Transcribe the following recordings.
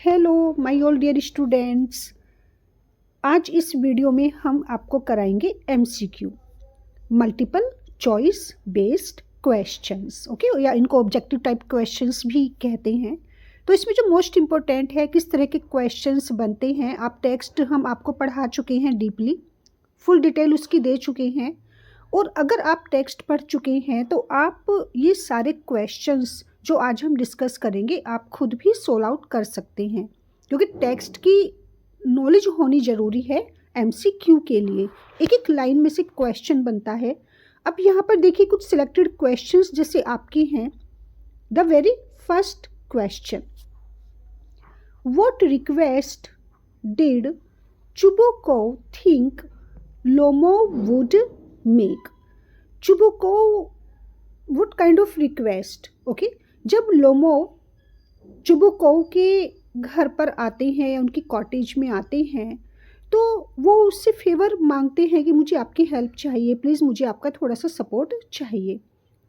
Hello my all dear students. आज इस video में हम आपको कराएंगे MCQ, multiple choice based questions. Okay, या इनको ऑब्जेक्टिव टाइप क्वेश्चंस भी कहते हैं। तो इसमें जो मोस्ट इम्पोर्टेंट है किस तरह के क्वेश्चंस बनते हैं, आप टेक्स्ट हम आपको पढ़ा चुके हैं डीपली, फुल डिटेल उसकी दे चुके हैं। और अगर आप टेक्स्ट पढ़ चुके हैं तो आप ये सारे क्वेश्चंस जो आज हम डिस्कस करेंगे आप खुद भी सोल्व आउट कर सकते हैं, क्योंकि टेक्स्ट की नॉलेज होनी ज़रूरी है MCQ के लिए। एक एक लाइन में से क्वेश्चन बनता है। अब यहाँ पर देखिए कुछ सिलेक्टेड क्वेश्चंस जैसे आपके हैं। The very first question, what request did Chubukov think Lomov would make? Chubukov, what kind of request? Okay, जब लोमोव चुबुकोव के घर पर आते हैं या उनकी कॉटेज में आते हैं तो वो उससे फेवर मांगते हैं कि मुझे आपकी हेल्प चाहिए, प्लीज़ मुझे आपका थोड़ा सा सपोर्ट चाहिए।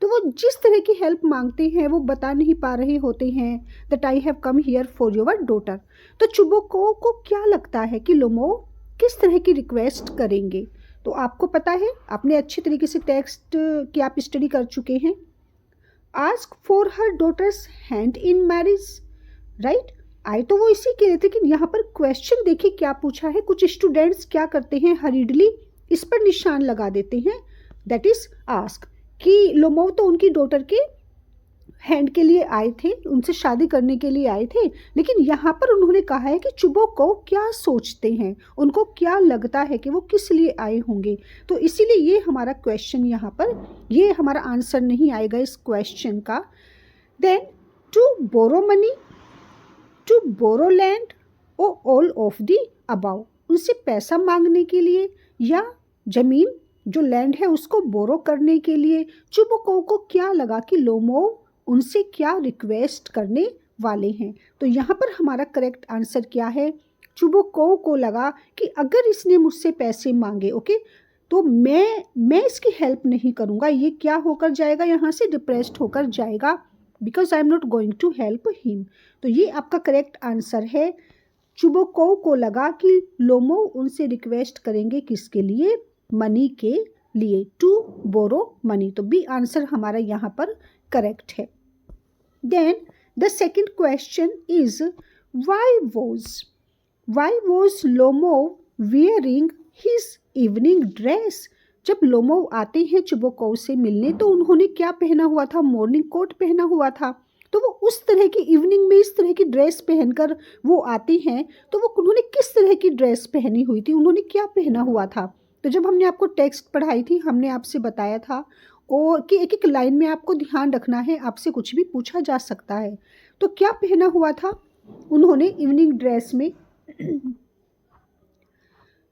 तो वो जिस तरह की हेल्प मांगते हैं वो बता नहीं पा रहे होते हैं, that I have come here for your daughter. तो चुबुकोव को क्या लगता है कि लोमोव किस तरह की रिक्वेस्ट करेंगे? तो आपको पता है, आपने अच्छे तरीके से टेक्स्ट की आप स्टडी कर चुके हैं। Ask for her daughter's hand in marriage, right? आए तो वो इसी के लिए, लेकिन यहाँ पर क्वेश्चन देखिए क्या पूछा है। कुछ स्टूडेंट्स क्या करते हैं, हरीडली इस पर निशान लगा देते हैं, दैट इज आस्क, कि लोमोव तो उनकी डॉटर के हैंड के लिए आए थे, उनसे शादी करने के लिए आए थे, लेकिन यहाँ पर उन्होंने कहा है कि चुबोकोव क्या सोचते हैं, उनको क्या लगता है कि वो किस लिए आए होंगे। तो इसीलिए ये हमारा क्वेश्चन यहाँ पर, ये हमारा आंसर नहीं आएगा इस क्वेश्चन का। Then to borrow money, to borrow land और ऑल ऑफ दी अबाउ, उनसे पैसा मांगने के लिए या जमीन जो लैंड है उसको बोरो करने के लिए। चुबोकोव को क्या लगा कि लोमोव उनसे क्या रिक्वेस्ट करने वाले हैं। तो यहाँ पर हमारा करेक्ट आंसर क्या है? चुबोकोव को लगा कि अगर इसने मुझसे पैसे मांगे, ओके, तो मैं इसकी हेल्प नहीं करूँगा, ये क्या होकर जाएगा, यहाँ से डिप्रेस्ड होकर जाएगा, because I am not going to help him. तो ये आपका करेक्ट आंसर है। चुबोकोव को लगा कि लोमोव उनसे रिक्वेस्ट करेंगे किसके लिए? मनी के लिए, टू बोरो मनी। तो बी आंसर हमारा यहाँ पर करेक्ट है। Then the second question is why was Lomov wearing his evening dress? जब लोमोव आते हैं चुबोकोव से मिलने तो उन्होंने क्या पहना हुआ था? मॉर्निंग कोट पहना हुआ था। तो वो उस तरह की इवनिंग में इस तरह की ड्रेस पहनकर वो आते हैं, तो वो उन्होंने किस तरह की ड्रेस पहनी हुई थी, उन्होंने क्या पहना हुआ था? तो जब हमने आपको टेक्स्ट पढ़ाई थी हमने आपसे बताया था और कि एक एक लाइन में आपको ध्यान रखना है, आपसे कुछ भी पूछा जा सकता है। तो क्या पहना हुआ था उन्होंने इवनिंग ड्रेस में?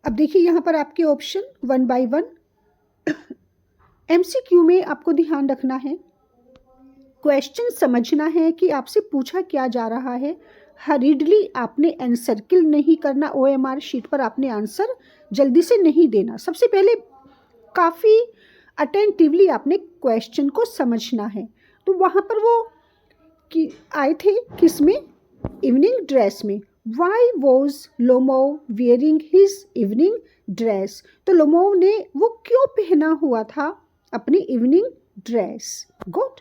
अब देखिए यहाँ पर आपके option one by one. MCQ में आपको ध्यान रखना है, क्वेश्चन समझना है कि आपसे पूछा क्या जा रहा है। हरीडली आपने एनसर्किल नहीं करना, OMR शीट पर आपने आंसर जल्दी से नहीं देना। सबसे पहले काफ़ी अटेंटिवली आपने क्वेश्चन को समझना है। तो वहाँ पर वो कि आए थे किस में? इवनिंग ड्रेस में। Y was Lomov wearing his evening dress? तो लोमोव ने वो क्यों पहना हुआ था अपनी इवनिंग ड्रेस? गुड।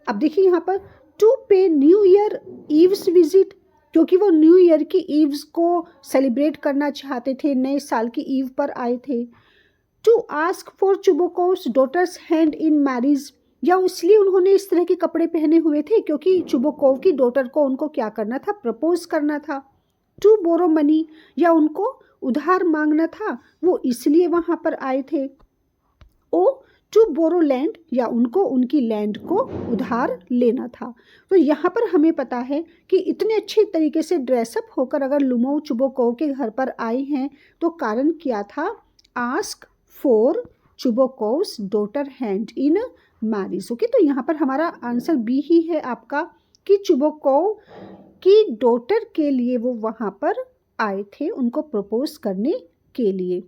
अब देखिए यहाँ पर टू पे न्यू ईयर ईव्स विजिट, क्योंकि वो न्यू ईयर की ईव्स को सेलिब्रेट करना चाहते थे, नए साल की ईव पर आए थे। To ask for Chubukov's daughter's hand in marriage, या इसलिए उन्होंने इस तरह के कपड़े पहने हुए थे क्योंकि चुबोकोव की डॉटर को उनको क्या करना था? प्रपोज करना था। टू बोरो मनी, या उनको उधार मांगना था, वो इसलिए वहाँ पर आए थे। ओ टू बोरो लैंड, या उनको उनकी लैंड को उधार लेना था। तो यहाँ पर हमें पता है कि इतने अच्छे तरीके से ड्रेसअप होकर अगर लोमोव चुबोकोव के घर पर आए हैं तो कारण क्या था? Ask for Chubukov's daughter hand in marriage. Okay, तो यहाँ पर हमारा आंसर बी ही है आपका, कि चुबोकोव की डॉटर के लिए वो वहाँ पर आए थे, उनको प्रपोज करने के लिए।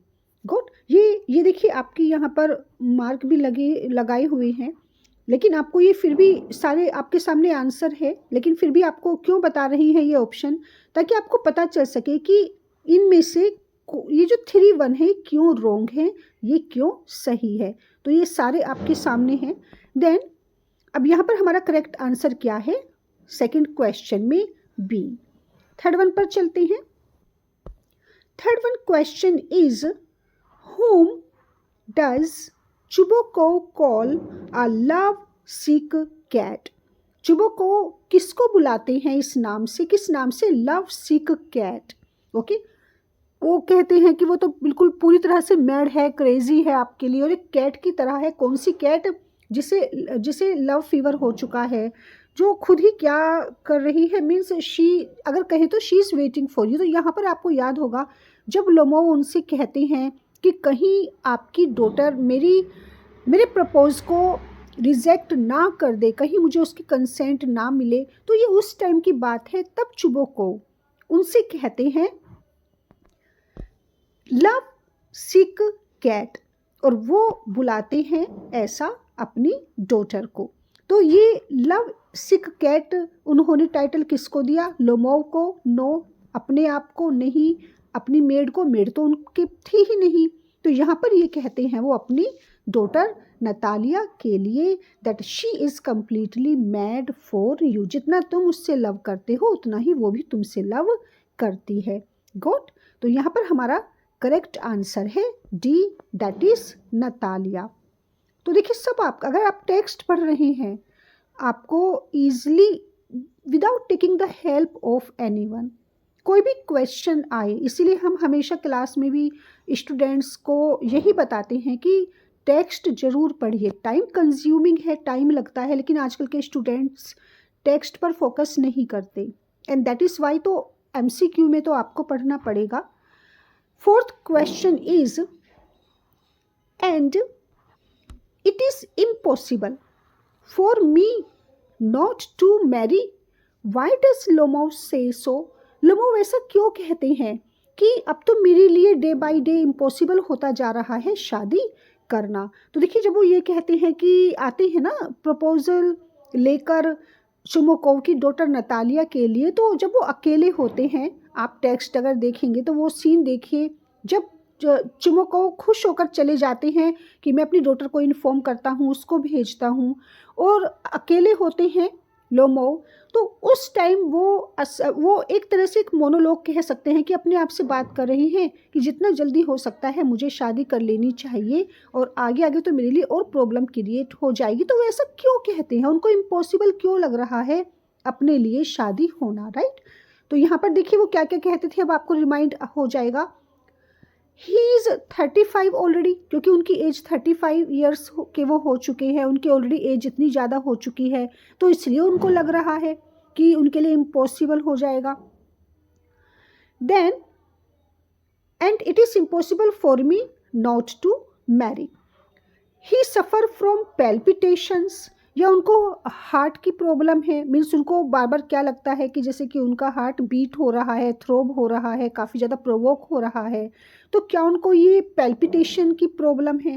गुड। ये देखिए आपकी यहाँ पर मार्क भी लगाए हुए हैं। लेकिन आपको ये फिर भी सारे आपके सामने आंसर है, लेकिन फिर भी आपको क्यों बता रही है ये ऑप्शन, ताकि आपको पता चल सके कि इनमें से ये जो 3-1 है क्यों रॉन्ग है, ये क्यों सही है। तो ये सारे आपके सामने हैं। देन अब यहाँ पर हमारा करेक्ट आंसर क्या है, सेकंड क्वेश्चन में बी। थर्ड वन पर चलते हैं। Third one question is whom does Chuboko call a love sick cat? चुबोको किसको बुलाते हैं इस नाम से, किस नाम से, लव सिक कैट। ओके, वो कहते हैं कि वो तो बिल्कुल पूरी तरह से मैड है, क्रेजी है आपके लिए, और एक कैट की तरह है। कौन सी कैट, जिसे लव फीवर हो चुका है, जो खुद ही क्या कर रही है, मीन्स शी, अगर कहे तो she is waiting for you. तो यहाँ पर आपको याद होगा जब लोमो उनसे कहते हैं कि कहीं आपकी डॉटर मेरे प्रपोज को रिजेक्ट ना कर दे, कहीं मुझे उसकी कंसेंट ना मिले, तो ये उस टाइम की बात है। तब चुबोको उनसे कहते हैं लव सिक कैट, और वो बुलाते हैं ऐसा अपनी डॉटर को। तो ये लव सिक कैट उन्होंने टाइटल किसको दिया, लोमोव को। नो, अपने आप को नहीं, अपनी मेड को, मेड तो उनकी थी ही नहीं। तो यहाँ पर ये कहते हैं वो अपनी डॉटर नतालिया के लिए that she is completely mad for you. जितना तुम उससे लव करते हो उतना ही वो भी तुमसे लव करती है। गॉट। तो यहाँ पर हमारा करेक्ट आंसर है डी, दैट इज नतालिया। तो देखिए सब आप, अगर आप टेक्स्ट पढ़ रहे हैं, आपको easily without taking the help of anyone कोई भी क्वेश्चन आए, इसीलिए हम हमेशा क्लास में भी स्टूडेंट्स को यही बताते हैं कि टेक्स्ट ज़रूर पढ़िए। टाइम कंज्यूमिंग है, टाइम लगता है, लेकिन आजकल के स्टूडेंट्स टेक्स्ट पर फोकस नहीं करते, एंड दैट इज़ वाई तो MCQ में तो आपको पढ़ना पड़ेगा। Fourth question is and it is impossible for me not to marry, why does Lomov say so. लोमो ऐसा क्यों कहते हैं कि अब तो मेरे लिए डे बाय डे इम्पॉसिबल होता जा रहा है शादी करना। तो देखिए जब वो ये कहते हैं कि आते हैं ना प्रपोजल लेकर चुमोकोव की डॉटर नतालिया के लिए, तो जब वो अकेले होते हैं, आप टेक्स्ट अगर देखेंगे तो वो सीन देखिए, जब चुमोकोव खुश होकर चले जाते हैं कि मैं अपनी डॉटर को इन्फॉर्म करता हूँ, उसको भेजता हूँ, और अकेले होते हैं लोमो, तो उस टाइम वो एक तरह से एक मोनोलॉग कह सकते हैं कि अपने आप से बात कर रही हैं कि जितना जल्दी हो सकता है मुझे शादी कर लेनी चाहिए, और आगे आगे तो मेरे लिए और प्रॉब्लम क्रिएट हो जाएगी। तो वो ऐसा क्यों कहते हैं, उनको इम्पॉसिबल क्यों लग रहा है अपने लिए शादी होना, राइट। तो यहाँ पर देखिए वो क्या क्या कहते थे, अब आपको रिमाइंड हो जाएगा। ही इज़ 35 ऑलरेडी, क्योंकि उनकी एज 35 ईयर्स के वो हो चुके हैं, उनकी ऑलरेडी एज इतनी ज़्यादा हो चुकी है, तो इसलिए उनको लग रहा है कि उनके लिए इम्पॉसिबल हो जाएगा। Then and it is impossible for me not to marry. He suffer from palpitations, या उनको हार्ट की प्रॉब्लम है, मीन्स उनको बार बार क्या लगता है कि जैसे कि उनका हार्ट बीट हो रहा है, थ्रोब हो रहा है, काफ़ी ज़्यादा प्रोवोक हो रहा है, तो क्या उनको ये पैल्पिटेशन की प्रॉब्लम है।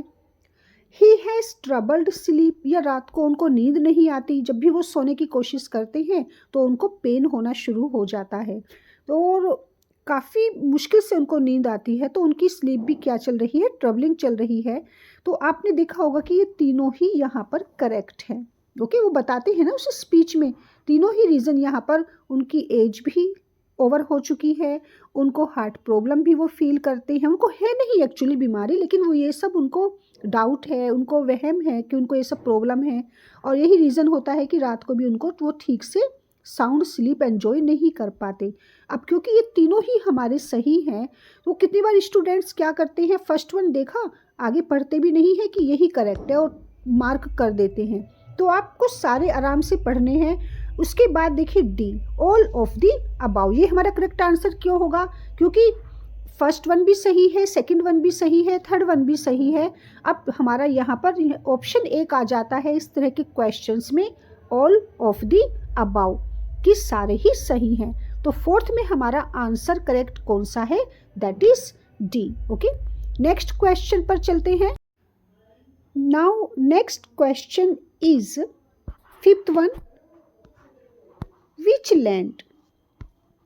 ही हैज़ ट्रबल्ड स्लीप, या रात को उनको नींद नहीं आती, जब भी वो सोने की कोशिश करते हैं तो उनको पेन होना शुरू हो जाता है, और काफ़ी मुश्किल से उनको नींद आती है, तो उनकी स्लीप भी क्या चल रही है, ट्रबलिंग चल रही है। तो आपने देखा होगा कि ये तीनों ही यहाँ पर करेक्ट हैं। ओके, वो बताते हैं ना उस स्पीच में, तीनों ही रीज़न यहाँ पर, उनकी एज भी ओवर हो चुकी है, उनको हार्ट प्रॉब्लम भी वो फील करते हैं, उनको है नहीं एक्चुअली बीमारी, लेकिन वो ये सब उनको डाउट है, उनको वहम है कि उनको ये सब प्रॉब्लम है, और यही रीज़न होता है कि रात को भी उनको वो ठीक से साउंड स्लीप एंजॉय नहीं कर पाते। अब क्योंकि ये तीनों ही हमारे सही हैं, तो कितनी बार स्टूडेंट्स क्या करते हैं, फर्स्ट वन देखा, आगे पढ़ते भी नहीं है कि यही करेक्ट है और मार्क कर देते हैं। तो आपको सारे आराम से पढ़ने हैं। उसके बाद देखिए D, all of the about, ये हमारा करेक्ट आंसर क्यों होगा, क्योंकि फर्स्ट वन भी सही है, सेकंड वन भी सही है, थर्ड वन भी सही है। अब हमारा यहाँ पर ऑप्शन एक आ जाता है इस तरह के क्वेश्चंस में, ऑल ऑफ दी अबाउ, कि सारे ही सही हैं। तो फोर्थ में हमारा आंसर करेक्ट कौन सा है, that is D. Okay, next question पर चलते हैं। Now next question is, fifth one, which land,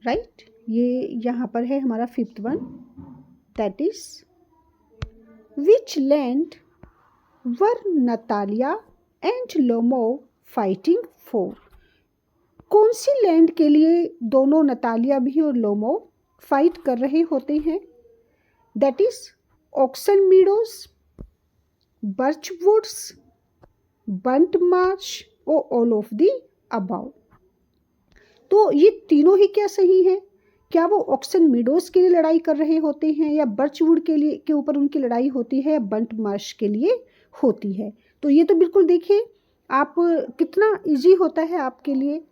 right, ये यहाँ पर है हमारा fifth one, that is which land were Natalia and Lomov fighting for, कौन सी लैंड के लिए दोनों नतालिया भी और लोमोव फाइट कर रहे होते हैं, that is Oxen Meadows, Birch Woods, Burnt Marsh और ऑल ऑफ द अबाउ। तो ये तीनों ही क्या सही है, क्या वो ऑक्सन मीडोज के लिए लड़ाई कर रहे होते हैं, या बर्चवुड के ऊपर उनकी लड़ाई होती है, या बंट मार्श के लिए होती है। तो ये तो बिल्कुल देखिए आप कितना इजी होता है आपके लिए,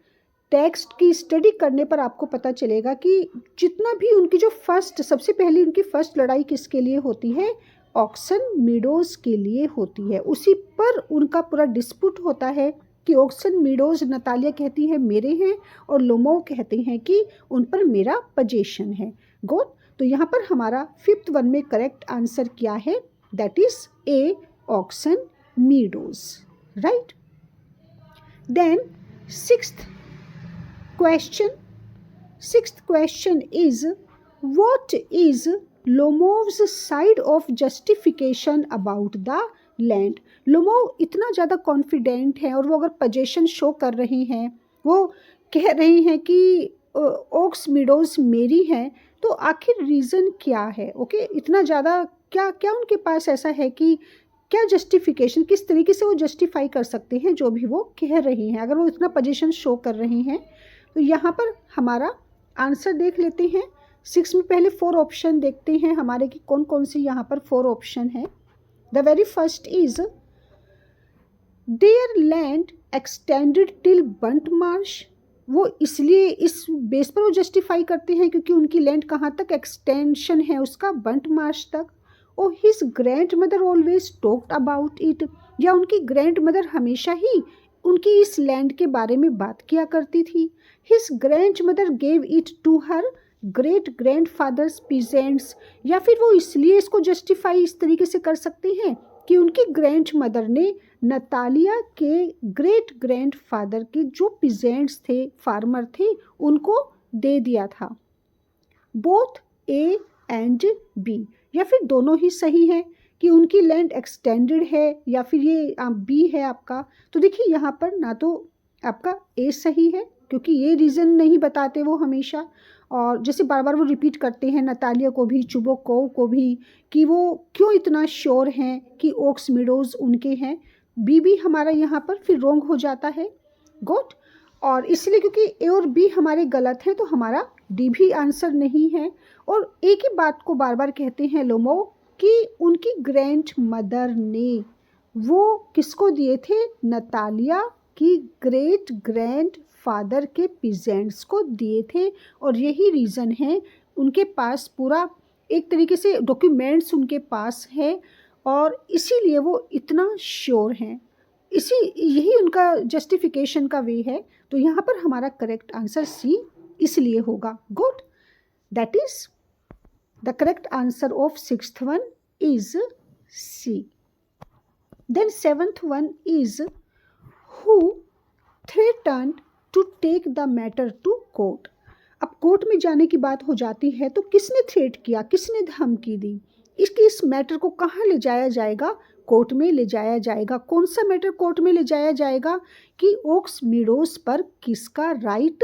टेक्स्ट की स्टडी करने पर आपको पता चलेगा कि जितना भी उनकी जो सबसे पहले उनकी फर्स्ट लड़ाई किसके लिए होती है, ऑक्सन मीडोज के लिए होती है। उसी पर उनका पूरा डिस्प्यूट होता है कि ऑक्सन मीडोज नतालिया कहती है मेरे हैं और लोमोव कहते हैं कि उन पर मेरा पोजीशन है। गुड, तो यहाँ पर हमारा फिफ्थ वन में करेक्ट आंसर क्या है, that is A, oxen meadows, right. Then sixth question is, what is Lomov's side of justification about the land. Lomov इतना ज़्यादा कॉन्फिडेंट है और वो अगर पोजीशन शो कर रहे हैं, वो कह रहे हैं कि ओक्स मीडोज मेरी हैं, तो आखिर रीज़न क्या है, ओके इतना ज़्यादा क्या क्या उनके पास ऐसा है कि क्या जस्टिफिकेशन, किस तरीके से वो जस्टिफाई कर सकते हैं जो भी वो कह रहे हैं, अगर वो इतना पोजीशन शो कर रहे हैं। तो यहाँ पर हमारा आंसर देख लेते हैं। 6 में पहले 4 ऑप्शन देखते हैं हमारे कि कौन कौन से यहाँ पर 4 ऑप्शन है। The very first is their land extended till Burnt Marsh, वो इसलिए इस बेस पर वो जस्टिफाई करते हैं क्योंकि उनकी लैंड कहाँ तक एक्सटेंशन है उसका, बंट मार्श तक। और his grand mother always talked about it, या उनकी ग्रैंड मदर हमेशा ही उनकी इस लैंड के बारे में बात किया करती थी। His grandmother gave it to her great grandfather's peasants, या फिर वो इसलिए इसको जस्टिफाई इस तरीके से कर सकते हैं कि उनकी ग्रैंड मदर ने नतालिया के ग्रेट ग्रैंड फादर के जो पीजेंट्स थे, फार्मर थे, उनको दे दिया था। बोथ ए एंड बी, या फिर दोनों ही सही है कि उनकी लैंड एक्सटेंडेड है या फिर ये बी है आपका। तो देखिए यहाँ पर ना तो आपका ए सही है क्योंकि ये रीज़न नहीं बताते वो हमेशा, और जैसे बार बार वो रिपीट करते हैं नतालिया को भी, चुबोकोव को भी, कि वो क्यों इतना श्योर हैं कि ओक्स मीडोज उनके हैं। बी भी हमारा यहाँ पर फिर रॉन्ग हो जाता है। गुड, और इसलिए क्योंकि ए और बी हमारे गलत हैं तो हमारा डी भी आंसर नहीं है। और एक ही बात को बार बार कहते हैं लोमोव कि उनकी ग्रैंड मदर ने वो किसको दिए थे, नतालिया की ग्रेट ग्रैंड फादर के पीजेंट्स को दिए थे, और यही रीज़न है उनके पास पूरा एक तरीके से डॉक्यूमेंट्स उनके पास है और इसीलिए वो इतना श्योर हैं, यही उनका जस्टिफिकेशन का वे है। तो यहाँ पर हमारा करेक्ट आंसर सी इसलिए होगा। Good, that is the correct answer of sixth one is C. Then seventh one is who threatened to take the matter to court. अब कोर्ट में जाने की बात हो जाती है तो किसने थ्रेट किया, किसने धमकी दी, इस मैटर को कहाँ ले जाया जाएगा, कोर्ट में ले जाया जाएगा। कौन सा मैटर कोर्ट में ले जाया जाएगा कि ओक्स मीडोज पर किसका राइट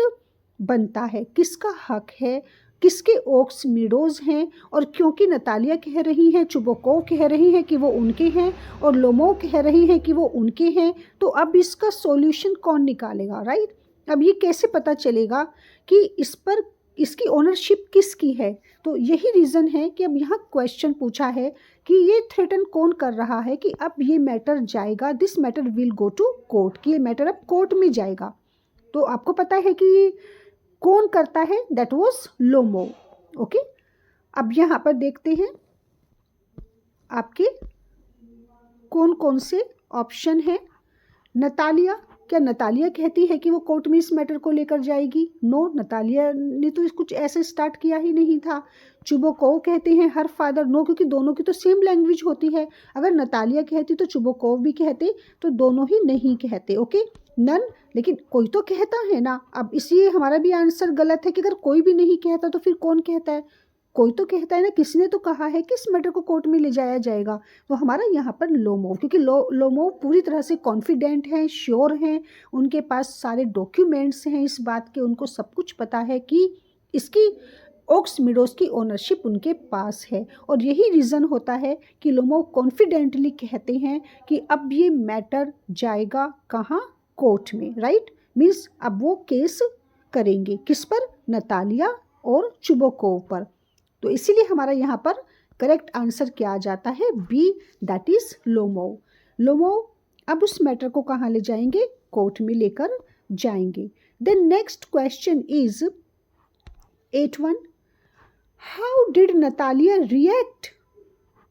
बनता है, किसका हक है, किसके ओक्स मीडोज हैं, और क्योंकि नतालिया कह रही हैं, चुबोकोव कह रही हैं कि वो उनके हैं और लोमोव कह रही हैं कि वो उनके हैं, तो अब इसका सॉल्यूशन कौन निकालेगा, राइट। अब ये कैसे पता चलेगा कि इस पर इसकी ओनरशिप किसकी है। तो यही रीज़न है कि अब यहाँ क्वेश्चन पूछा है कि ये थ्रेटन कौन कर रहा है कि अब ये मैटर जाएगा, this matter will go to court, कि ये मैटर अब कोर्ट में जाएगा। तो आपको पता है कि कौन करता है, दैट वाज लोमोव। ओके, अब यहाँ पर देखते हैं आपके कौन कौन से ऑप्शन हैं। नतालिया क्या नतालिया कहती है कि वो कोर्ट में इस मैटर को लेकर जाएगी? नो, नतालिया ने तो कुछ ऐसे स्टार्ट किया ही नहीं था। चुबाकोव कहते हैं हर फादर? नो, क्योंकि दोनों की तो सेम लैंग्वेज होती है। अगर नतालिया कहती तो चुबाकोव भी कहते, तो दोनों ही नहीं कहते। ओके, नन, लेकिन कोई तो कहता है ना। अब इसलिए हमारा भी आंसर गलत है कि अगर कोई भी नहीं कहता तो फिर कौन कहता है? कोई तो कहता है ना, किसी ने तो कहा है कि इस मैटर को कोर्ट में ले जाया जाएगा। तो हमारा यहाँ पर लोमोव, क्योंकि लोमोव पूरी तरह से कॉन्फिडेंट हैं, श्योर हैं, उनके पास सारे डॉक्यूमेंट्स हैं इस बात के, उनको सब कुछ पता है कि इसकी ओक्स मीडोज की ओनरशिप उनके पास है। और यही रीज़न होता है कि लोमोव कॉन्फिडेंटली कहते हैं कि अब ये मैटर जाएगा कहाँ? कोर्ट में, राइट। मीन्स अब वो केस करेंगे किस पर? नतालिया और चुबाकोव पर। तो इसीलिए हमारा यहाँ पर करेक्ट आंसर क्या आ जाता है? B, that is Lomov. Lomov अब उस मैटर को कहाँ ले जाएंगे? कोर्ट में लेकर जाएंगे। Then next question is 8.1, how did Natalia react?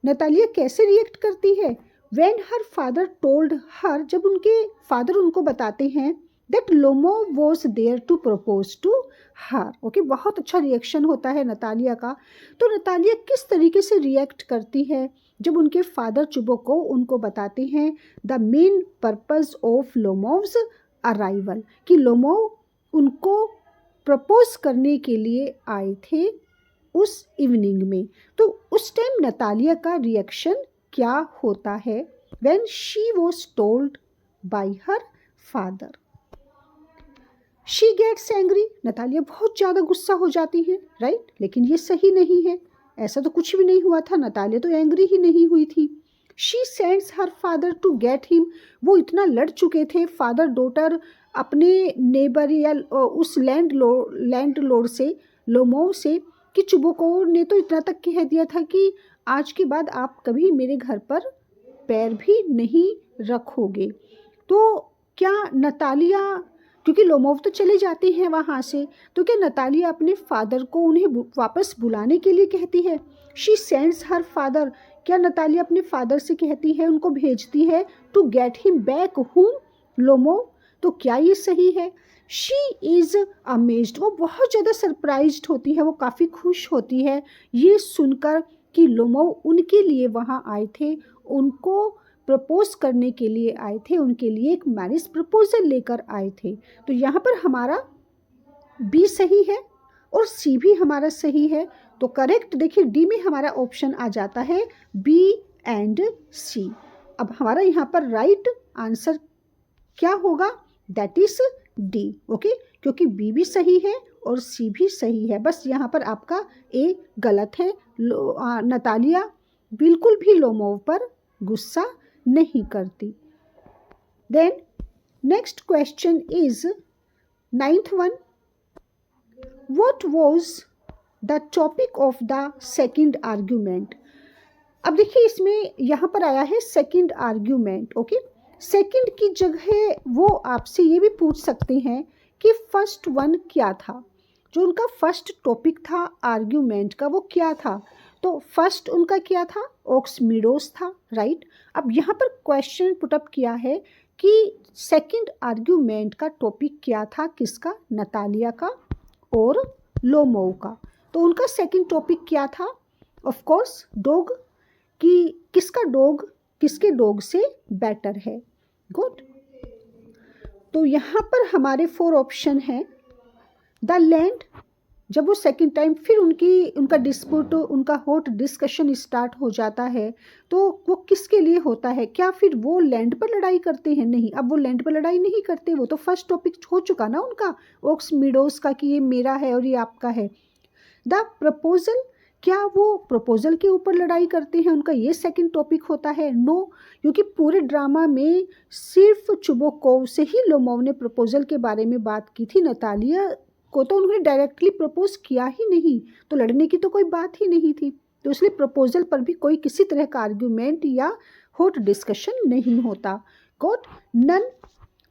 Natalia कैसे रिएक्ट करती है? When her father told her, जब उनके फादर उनको बताते हैं that Lomov was there to propose to her। Okay, बहुत अच्छा रिएक्शन होता है नतालिया का। तो नतालिया किस तरीके से रिएक्ट करती है जब उनके फादर चुबाकोव उनको बताते हैं the main purpose of Lomov's arrival, कि लोमोव उनको प्रपोज करने के लिए आए थे उस इवनिंग में। तो उस टाइम नतालिया का रिएक्शन क्या होता है? When she was told by her father, she gets angry, Natalia बहुत ज़्यादा गुस्सा हो जाती है, राइट। लेकिन ये सही नहीं है, ऐसा तो कुछ भी नहीं हुआ था, नतालिया तो एंग्री ही नहीं हुई थी। She sends her father to get him, वो इतना लड़ चुके थे फादर डॉटर अपने नेबर या उस लैंड लॉर्ड से, लोमोव से, कि चुबाकोव ने तो इतना तक कह दिया था कि आज के बाद आप कभी मेरे घर पर पैर भी नहीं रखोगे। तो क्या नतालिया, क्योंकि लोमोव तो चले जाते हैं वहाँ से, तो क्या नतालिया अपने फादर को उन्हें वापस बुलाने के लिए कहती है? शी सेंड्स हर फादर, क्या नतालिया अपने फादर से कहती है, उनको भेजती है to get him back home Lomov? तो क्या ये सही है? शी इज़ अमेज्ड, वो बहुत ज़्यादा सरप्राइज्ड होती है, वो काफ़ी खुश होती है ये सुनकर कि लोमोव उनके लिए वहाँ आए थे, उनको प्रपोज करने के लिए आए थे, उनके लिए एक मैरिज प्रपोजल लेकर आए थे। तो यहाँ पर हमारा बी सही है और सी भी हमारा सही है। तो करेक्ट देखिए डी में हमारा ऑप्शन आ जाता है बी एंड सी। अब हमारा यहाँ पर राइट आंसर क्या होगा? That is D. ओके, क्योंकि बी भी सही है और सी भी सही है, बस यहाँ पर आपका ए गलत है। नतालिया बिल्कुल भी लोमोव पर गुस्सा नहीं करती। Then next question is 9th one, what was the topic of the second argument? अब देखिए इसमें यहाँ पर आया है सेकंड आर्ग्यूमेंट। ओके, सेकंड की जगह वो आपसे ये भी पूछ सकते हैं कि फर्स्ट वन क्या था, जो उनका फर्स्ट टॉपिक था आर्ग्यूमेंट का, वो क्या था? तो फर्स्ट उनका क्या था? ओक्स मीडोज था, राइट। अब यहाँ पर क्वेश्चन पुटअप किया है कि सेकंड आर्ग्यूमेंट का टॉपिक क्या था, किसका? नतालिया का और लोमोव का। तो उनका सेकंड टॉपिक क्या था? ऑफ कोर्स डॉग, कि किसका डॉग किसके डॉग से बेटर है। गुड। तो यहाँ पर हमारे 4 ऑप्शन हैं। द लैंड, जब वो सेकंड टाइम फिर उनका डिस्प्यूट, उनका हॉट डिस्कशन स्टार्ट हो जाता है, तो वो किसके लिए होता है? क्या फिर वो लैंड पर लड़ाई करते हैं? नहीं, अब वो लैंड पर लड़ाई नहीं करते, वो तो फर्स्ट टॉपिक हो चुका ना उनका ओक्स मीडोज का, कि ये मेरा है और ये आपका है। द प्रपोजल, क्या वो प्रपोजल के ऊपर लड़ाई करते हैं? उनका ये सेकंड टॉपिक होता है। नो, क्योंकि पूरे ड्रामा में सिर्फ चुबाकोव से ही लोमोव ने प्रपोजल के बारे में बात की थी, नतालिया को तो उन्होंने डायरेक्टली प्रपोज किया ही नहीं, तो लड़ने की तो कोई बात ही नहीं थी। तो इसलिए प्रपोजल पर भी कोई किसी तरह का आर्ग्यूमेंट या हॉट डिस्कशन नहीं होता। Got none.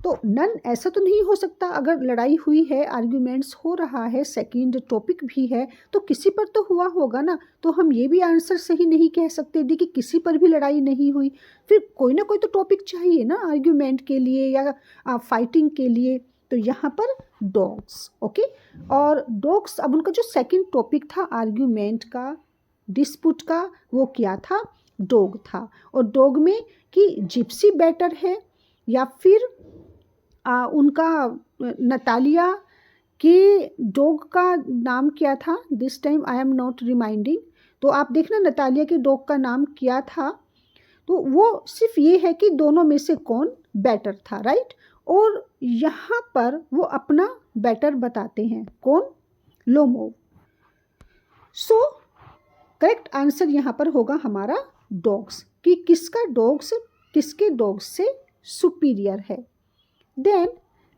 तो नन ऐसा तो नहीं हो सकता, अगर लड़ाई हुई है, आर्ग्यूमेंट्स हो रहा है, सेकंड टॉपिक भी है, तो किसी पर तो हुआ होगा ना। तो हम ये भी आंसर सही नहीं कह सकते दी कि किसी पर भी लड़ाई नहीं हुई, फिर कोई ना कोई तो टॉपिक चाहिए ना आर्ग्यूमेंट के लिए या फाइटिंग के लिए। तो यहाँ पर डॉग्स, ओके। और डॉग्स, अब उनका जो सेकंड टॉपिक था आर्ग्यूमेंट का, डिस्प्यूट का, वो क्या था, डॉग था। और डॉग में कि जिप्सी बेटर है या फिर उनका नतालिया के डॉग का नाम क्या था, this time I am not reminding. तो आप देखना नतालिया के डॉग का नाम क्या था, तो वो सिर्फ ये है कि दोनों में से कौन बेटर था, राइट। और यहाँ पर वो अपना बेटर बताते हैं, कौन, लोमोव। सो करेक्ट आंसर यहाँ पर होगा हमारा डॉग्स, कि किसका डॉग्स किसके डॉग्स से सुपीरियर है। देन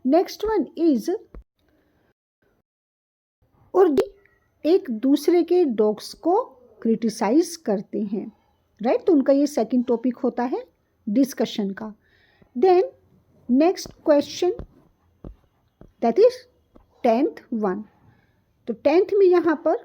नेक्स्ट वन इज, और एक दूसरे के डॉग्स को क्रिटिसाइज करते हैं, राइट। तो उनका ये सेकंड टॉपिक होता है डिस्कशन का। Then next question, that is 10th one. तो 10th में यहाँ पर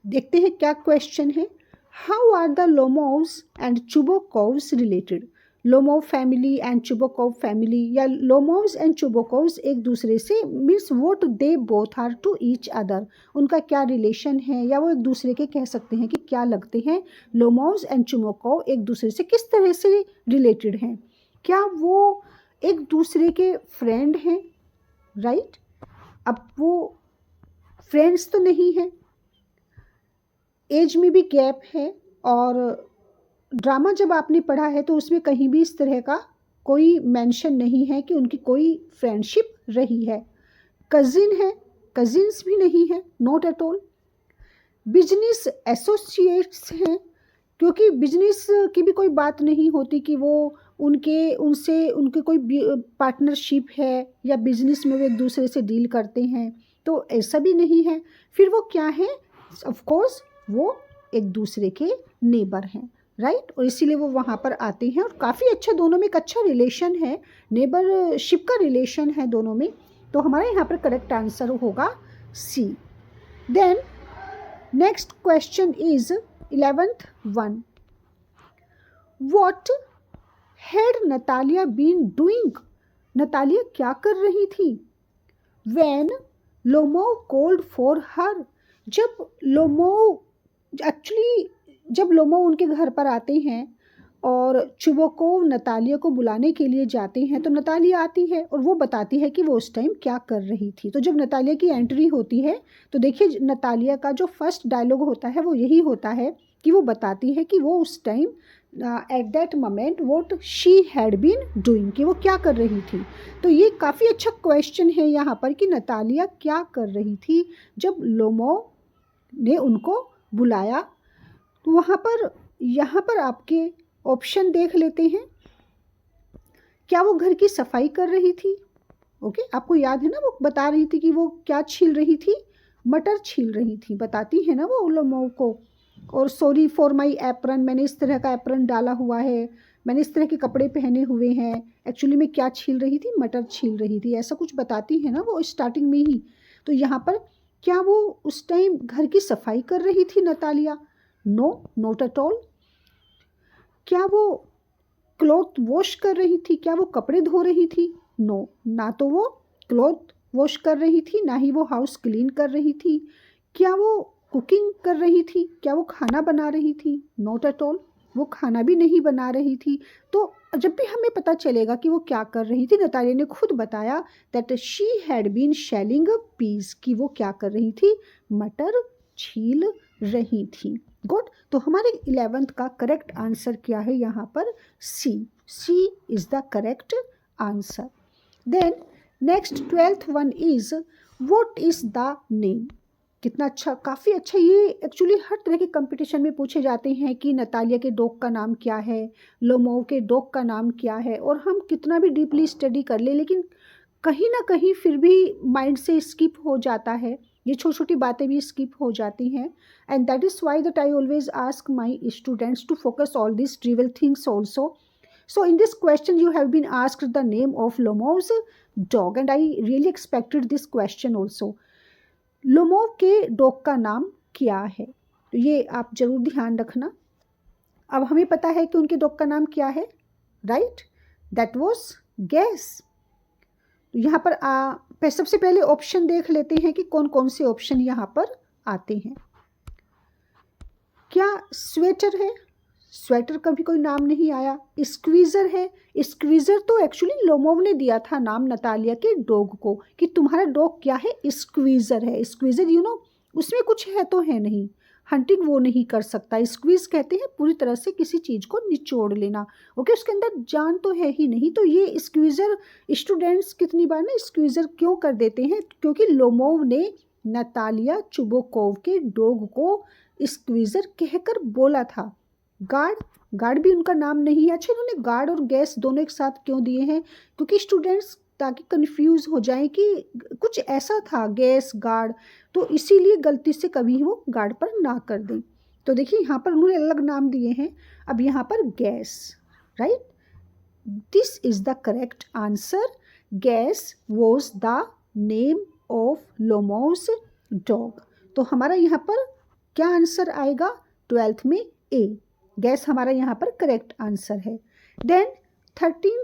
देखते हैं क्या क्वेश्चन है। How are the Lomovs and Chubukovs related. Lomov family and Chubukov family, या लोमोव्स एंड चुबोकोव्स एक दूसरे से, means what they both are to each other, उनका क्या रिलेशन है, या वो एक दूसरे के कह सकते हैं कि क्या लगते हैं। लोमोव्स एंड चुबोकोव एक दूसरे से किस तरह से रिलेटेड हैं, क्या वो एक दूसरे के फ्रेंड हैं, राइट। अब वो फ्रेंड्स तो नहीं है, एज में भी गैप है, और ड्रामा जब आपने पढ़ा है तो उसमें कहीं भी इस तरह का कोई मेंशन नहीं है कि उनकी कोई फ्रेंडशिप रही है। कजिन है, कजिन्स भी नहीं है, not at all. Business associates हैं, क्योंकि बिजनेस की भी कोई बात नहीं होती कि वो उनके कोई पार्टनरशिप है या बिजनेस में वो एक दूसरे से डील करते हैं, तो ऐसा भी नहीं है। फिर वो क्या है, ऑफ कोर्स वो एक दूसरे के नेबर हैं, राइट। और इसीलिए वो वहाँ पर आते हैं, और काफ़ी अच्छा दोनों में एक अच्छा रिलेशन है, नेबरशिप का रिलेशन है दोनों में। तो हमारा यहाँ पर करेक्ट आंसर होगा C. Then next question is 11th one. What had Natalia been doing. Natalia क्या कर रही थी। When Lomov called for her. जब लोमोव उनके घर पर आते हैं और चुबोकोव नतालिया को बुलाने के लिए जाते हैं, तो नतालिया आती है और वो बताती है कि वो उस टाइम क्या कर रही थी। तो जब नतालिया की एंट्री होती है तो देखिए नतालिया का जो फर्स्ट डायलॉग होता है वो यही होता है कि वो बताती है कि वो उस time at that moment what she had been doing, कि वो क्या कर रही थी। तो ये काफ़ी अच्छा क्वेश्चन है यहाँ पर कि नतालिया क्या कर रही थी जब लोमोव ने उनको बुलाया। तो यहाँ पर आपके ऑप्शन देख लेते हैं। क्या वो घर की सफाई कर रही थी, ओके। आपको याद है ना, वो बता रही थी कि वो क्या छील रही थी, मटर छील रही थी, बताती है ना वो लोमोव को। और सॉरी फॉर माई एप्रन, मैंने इस तरह का एप्रन डाला हुआ है, मैंने इस तरह के कपड़े पहने हुए हैं, एक्चुअली मैं क्या छील रही थी, मटर छील रही थी, ऐसा कुछ बताती है ना वो स्टार्टिंग में ही। तो यहाँ पर क्या वो उस टाइम घर की सफाई कर रही थी Natalia. No, not at all. क्या वो क्लॉथ वॉश कर रही थी, क्या वो कपड़े धो रही थी। नो, ना तो वो क्लॉथ वॉश कर रही थी, ना ही वो हाउस क्लीन कर रही थी। क्या वो कुकिंग कर रही थी, क्या वो खाना बना रही थी। नॉट एट ऑल, वो खाना भी नहीं बना रही थी। तो जब भी हमें पता चलेगा कि वो क्या कर रही थी, नतालिया ने खुद बताया that she had been shelling peas, कि वो क्या कर रही थी, मटर छील रही थी। गुड। तो हमारे 11th का करेक्ट आंसर क्या है यहाँ पर, C. C is the correct answer. Then next 12th one is what is the name. कितना अच्छा, काफ़ी अच्छा। ये एक्चुअली हर तरह के कंपटीशन में पूछे जाते हैं कि नतालिया के डॉग का नाम क्या है, लोमोव के डॉग का नाम क्या है। और हम कितना भी डीपली स्टडी कर ले, लेकिन कहीं ना कहीं फिर भी माइंड से स्किप हो जाता है, ये छोटी छोटी बातें भी स्किप हो जाती हैं। And that is why that I always ask my students to focus all this trivial things also, So in this question you have been asked the name of Lomov's dog and I really expected this question also. Lomov के dog का नाम क्या है, तो ये आप जरूर ध्यान रखना। अब हमें पता है कि उनके डॉग का नाम क्या है, राइट, दैट वाज गैस। तो यहाँ पर सबसे पहले ऑप्शन देख लेते हैं कि कौन कौन से ऑप्शन यहाँ पर आते हैं। क्या स्वेटर है, स्वेटर का भी कोई नाम नहीं आया। स्क्वीज़र है, स्क्वीज़र तो एक्चुअली लोमोव ने दिया था नाम नतालिया के डॉग को कि तुम्हारा डॉग क्या है, स्क्वीज़र है। स्क्वीज़र यू नो उसमें कुछ है तो है नहीं, हंटिंग वो नहीं कर सकता। स्क्वीज़ कहते हैं पूरी तरह से किसी चीज़ को निचोड़ लेना, ओके, उसके अंदर जान तो है ही नहीं। तो ये स्क्वीज़र स्टूडेंट्स कितनी बार ना स्क्वीज़र क्यों कर देते हैं, क्योंकि लोमोव ने नतालिया चुबोकोव के डॉग को स्क्वीज़र कहकर बोला था। गार्ड भी उनका नाम नहीं है। अच्छा, इन्होंने गार्ड और गैस दोनों एक साथ क्यों दिए हैं, क्योंकि स्टूडेंट्स ताकि कंफ्यूज हो जाएं कि कुछ ऐसा था गैस गार्ड, तो इसीलिए गलती से कभी वो गार्ड पर ना कर दें। तो देखिए यहाँ पर उन्होंने अलग नाम दिए हैं, अब यहाँ पर Guess, right, this is the correct answer. Guess was the name of Lomov's dog. तो हमारा यहाँ पर क्या आंसर आएगा 12th में ए, गैस हमारा यहाँ पर करेक्ट आंसर है। Then 13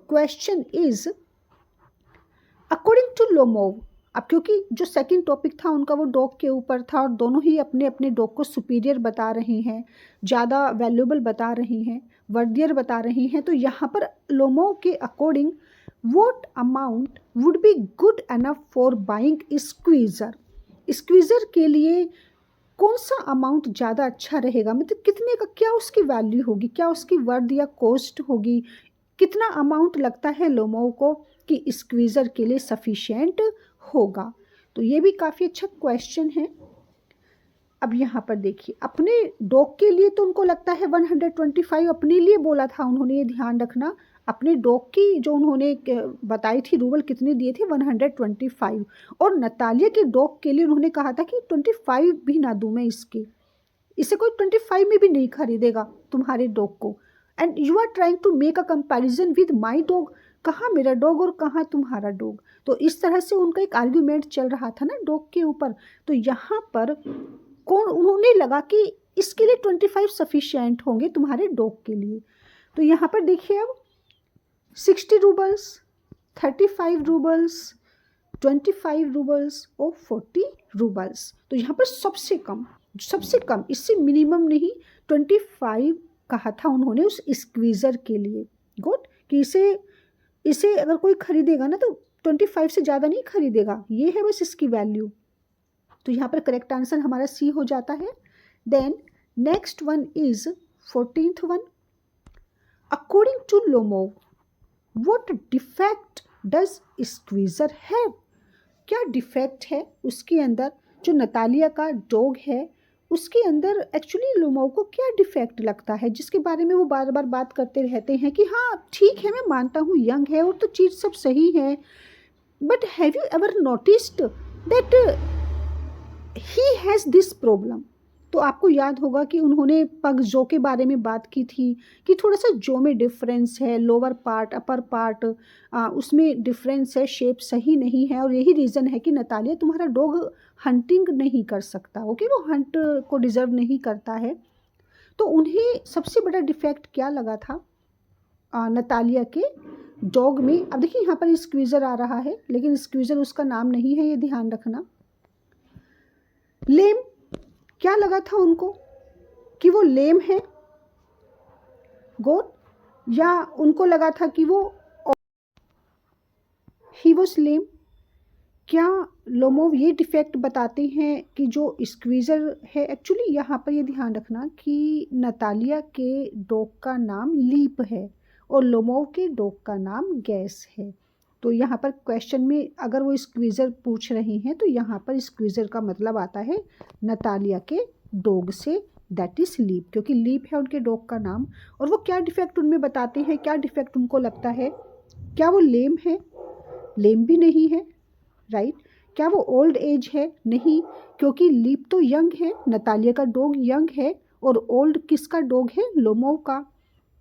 question is according to Lomov. अब क्योंकि जो सेकंड टॉपिक था उनका वो डॉग के ऊपर था और दोनों ही अपने अपने डॉग को सुपीरियर बता रहे हैं, ज़्यादा वैल्यूएबल बता रहे हैं, वर्दियर बता रहे हैं, तो यहाँ पर लोमोव के according what amount would be good enough for buying squeezer. Squeezer के लिए कौन सा अमाउंट ज़्यादा अच्छा रहेगा, मतलब कितने का, क्या उसकी वैल्यू होगी, क्या उसकी वर्थ या कॉस्ट होगी, कितना अमाउंट लगता है लोमोव को कि स्क्वीज़र के लिए सफिशिएंट होगा। तो ये भी काफ़ी अच्छा क्वेश्चन है। अब यहाँ पर देखिए अपने डॉग के लिए तो उनको लगता है 125 अपने लिए बोला था उन्होंने, ये ध्यान रखना। अपने डॉग की जो उन्होंने बताई थी रूबल कितने दिए थे 125, और नतालिया के डॉग के लिए उन्होंने कहा था कि 25 भी ना दूँ मैं इसे कोई 25 में भी नहीं खरीदेगा तुम्हारे डॉग को। And you are trying to make a comparison with my dog, कहाँ मेरा डॉग और कहाँ तुम्हारा डॉग। तो इस तरह से उनका एक आर्ग्यूमेंट चल रहा था ना डॉग के ऊपर। तो यहाँ पर उन्होंने लगा कि इसके लिए 25 सफिशिएंट होंगे तुम्हारे डॉग के लिए। तो यहाँ पर देखिए अब 60 रूबल्स, 35 रूबल्स, 25 रूबल्स और 40 रूबल्स। तो यहाँ पर सबसे कम, इससे मिनिमम नहीं, 25 कहा था उन्होंने उस स्क्वीज़र के लिए। गुड, कि इसे अगर कोई खरीदेगा ना तो 25 से ज़्यादा नहीं खरीदेगा, ये है बस इसकी वैल्यू। तो यहाँ पर करेक्ट आंसर हमारा सी हो जाता है। Then next one is 14th one, according to Lomov what defect does Squeezer have. क्या डिफेक्ट है उसके अंदर, जो नतालिया का डॉग है उसके अंदर एक्चुअली लोमोव को क्या डिफेक्ट लगता है, जिसके बारे में वो बार बार बात करते रहते हैं कि हाँ ठीक है मैं मानता हूँ यंग है और तो चीज़ सब सही है, but have you ever noticed that he has this problem. तो आपको याद होगा कि उन्होंने पग जो के बारे में बात की थी कि थोड़ा सा जो में डिफरेंस है, लोअर पार्ट अपर पार्ट उसमें डिफरेंस है, शेप सही नहीं है, और यही रीज़न है कि नतालिया तुम्हारा डॉग हंटिंग नहीं कर सकता, ओके, वो हंट को डिज़र्व नहीं करता है। तो उन्हें सबसे बड़ा डिफेक्ट क्या लगा था नतालिया के डॉग में। अब देखिए यहाँ पर स्क्वीज़र आ रहा है लेकिन स्क्वीज़र उसका नाम नहीं है, ये ध्यान रखना। लेम, क्या लगा था उनको कि वो लेम है, गोट, या उनको लगा था कि वो ही वॉज लेम। क्या लोमोव ये डिफेक्ट बताते हैं कि जो स्क्वीज़र है, एक्चुअली यहाँ पर ये ध्यान रखना कि नतालिया के डॉग का नाम लीप है और लोमोव के डॉग का नाम गैस है। तो यहाँ पर क्वेश्चन में अगर वो स्क्वीज़र पूछ रहे हैं तो यहाँ पर स्क्वीज़र का मतलब आता है नतालिया के डॉग से, दैट इज़ लीप, क्योंकि लीप है उनके डॉग का नाम। और वो क्या डिफेक्ट उनमें बताते हैं, क्या डिफेक्ट उनको लगता है, क्या वो लेम है, लेम भी नहीं है, राइट। क्या वो ओल्ड एज है, नहीं, क्योंकि लीप तो यंग है, नतालिया का डॉग यंग है, और ओल्ड किसका डॉग है, लोमोव का।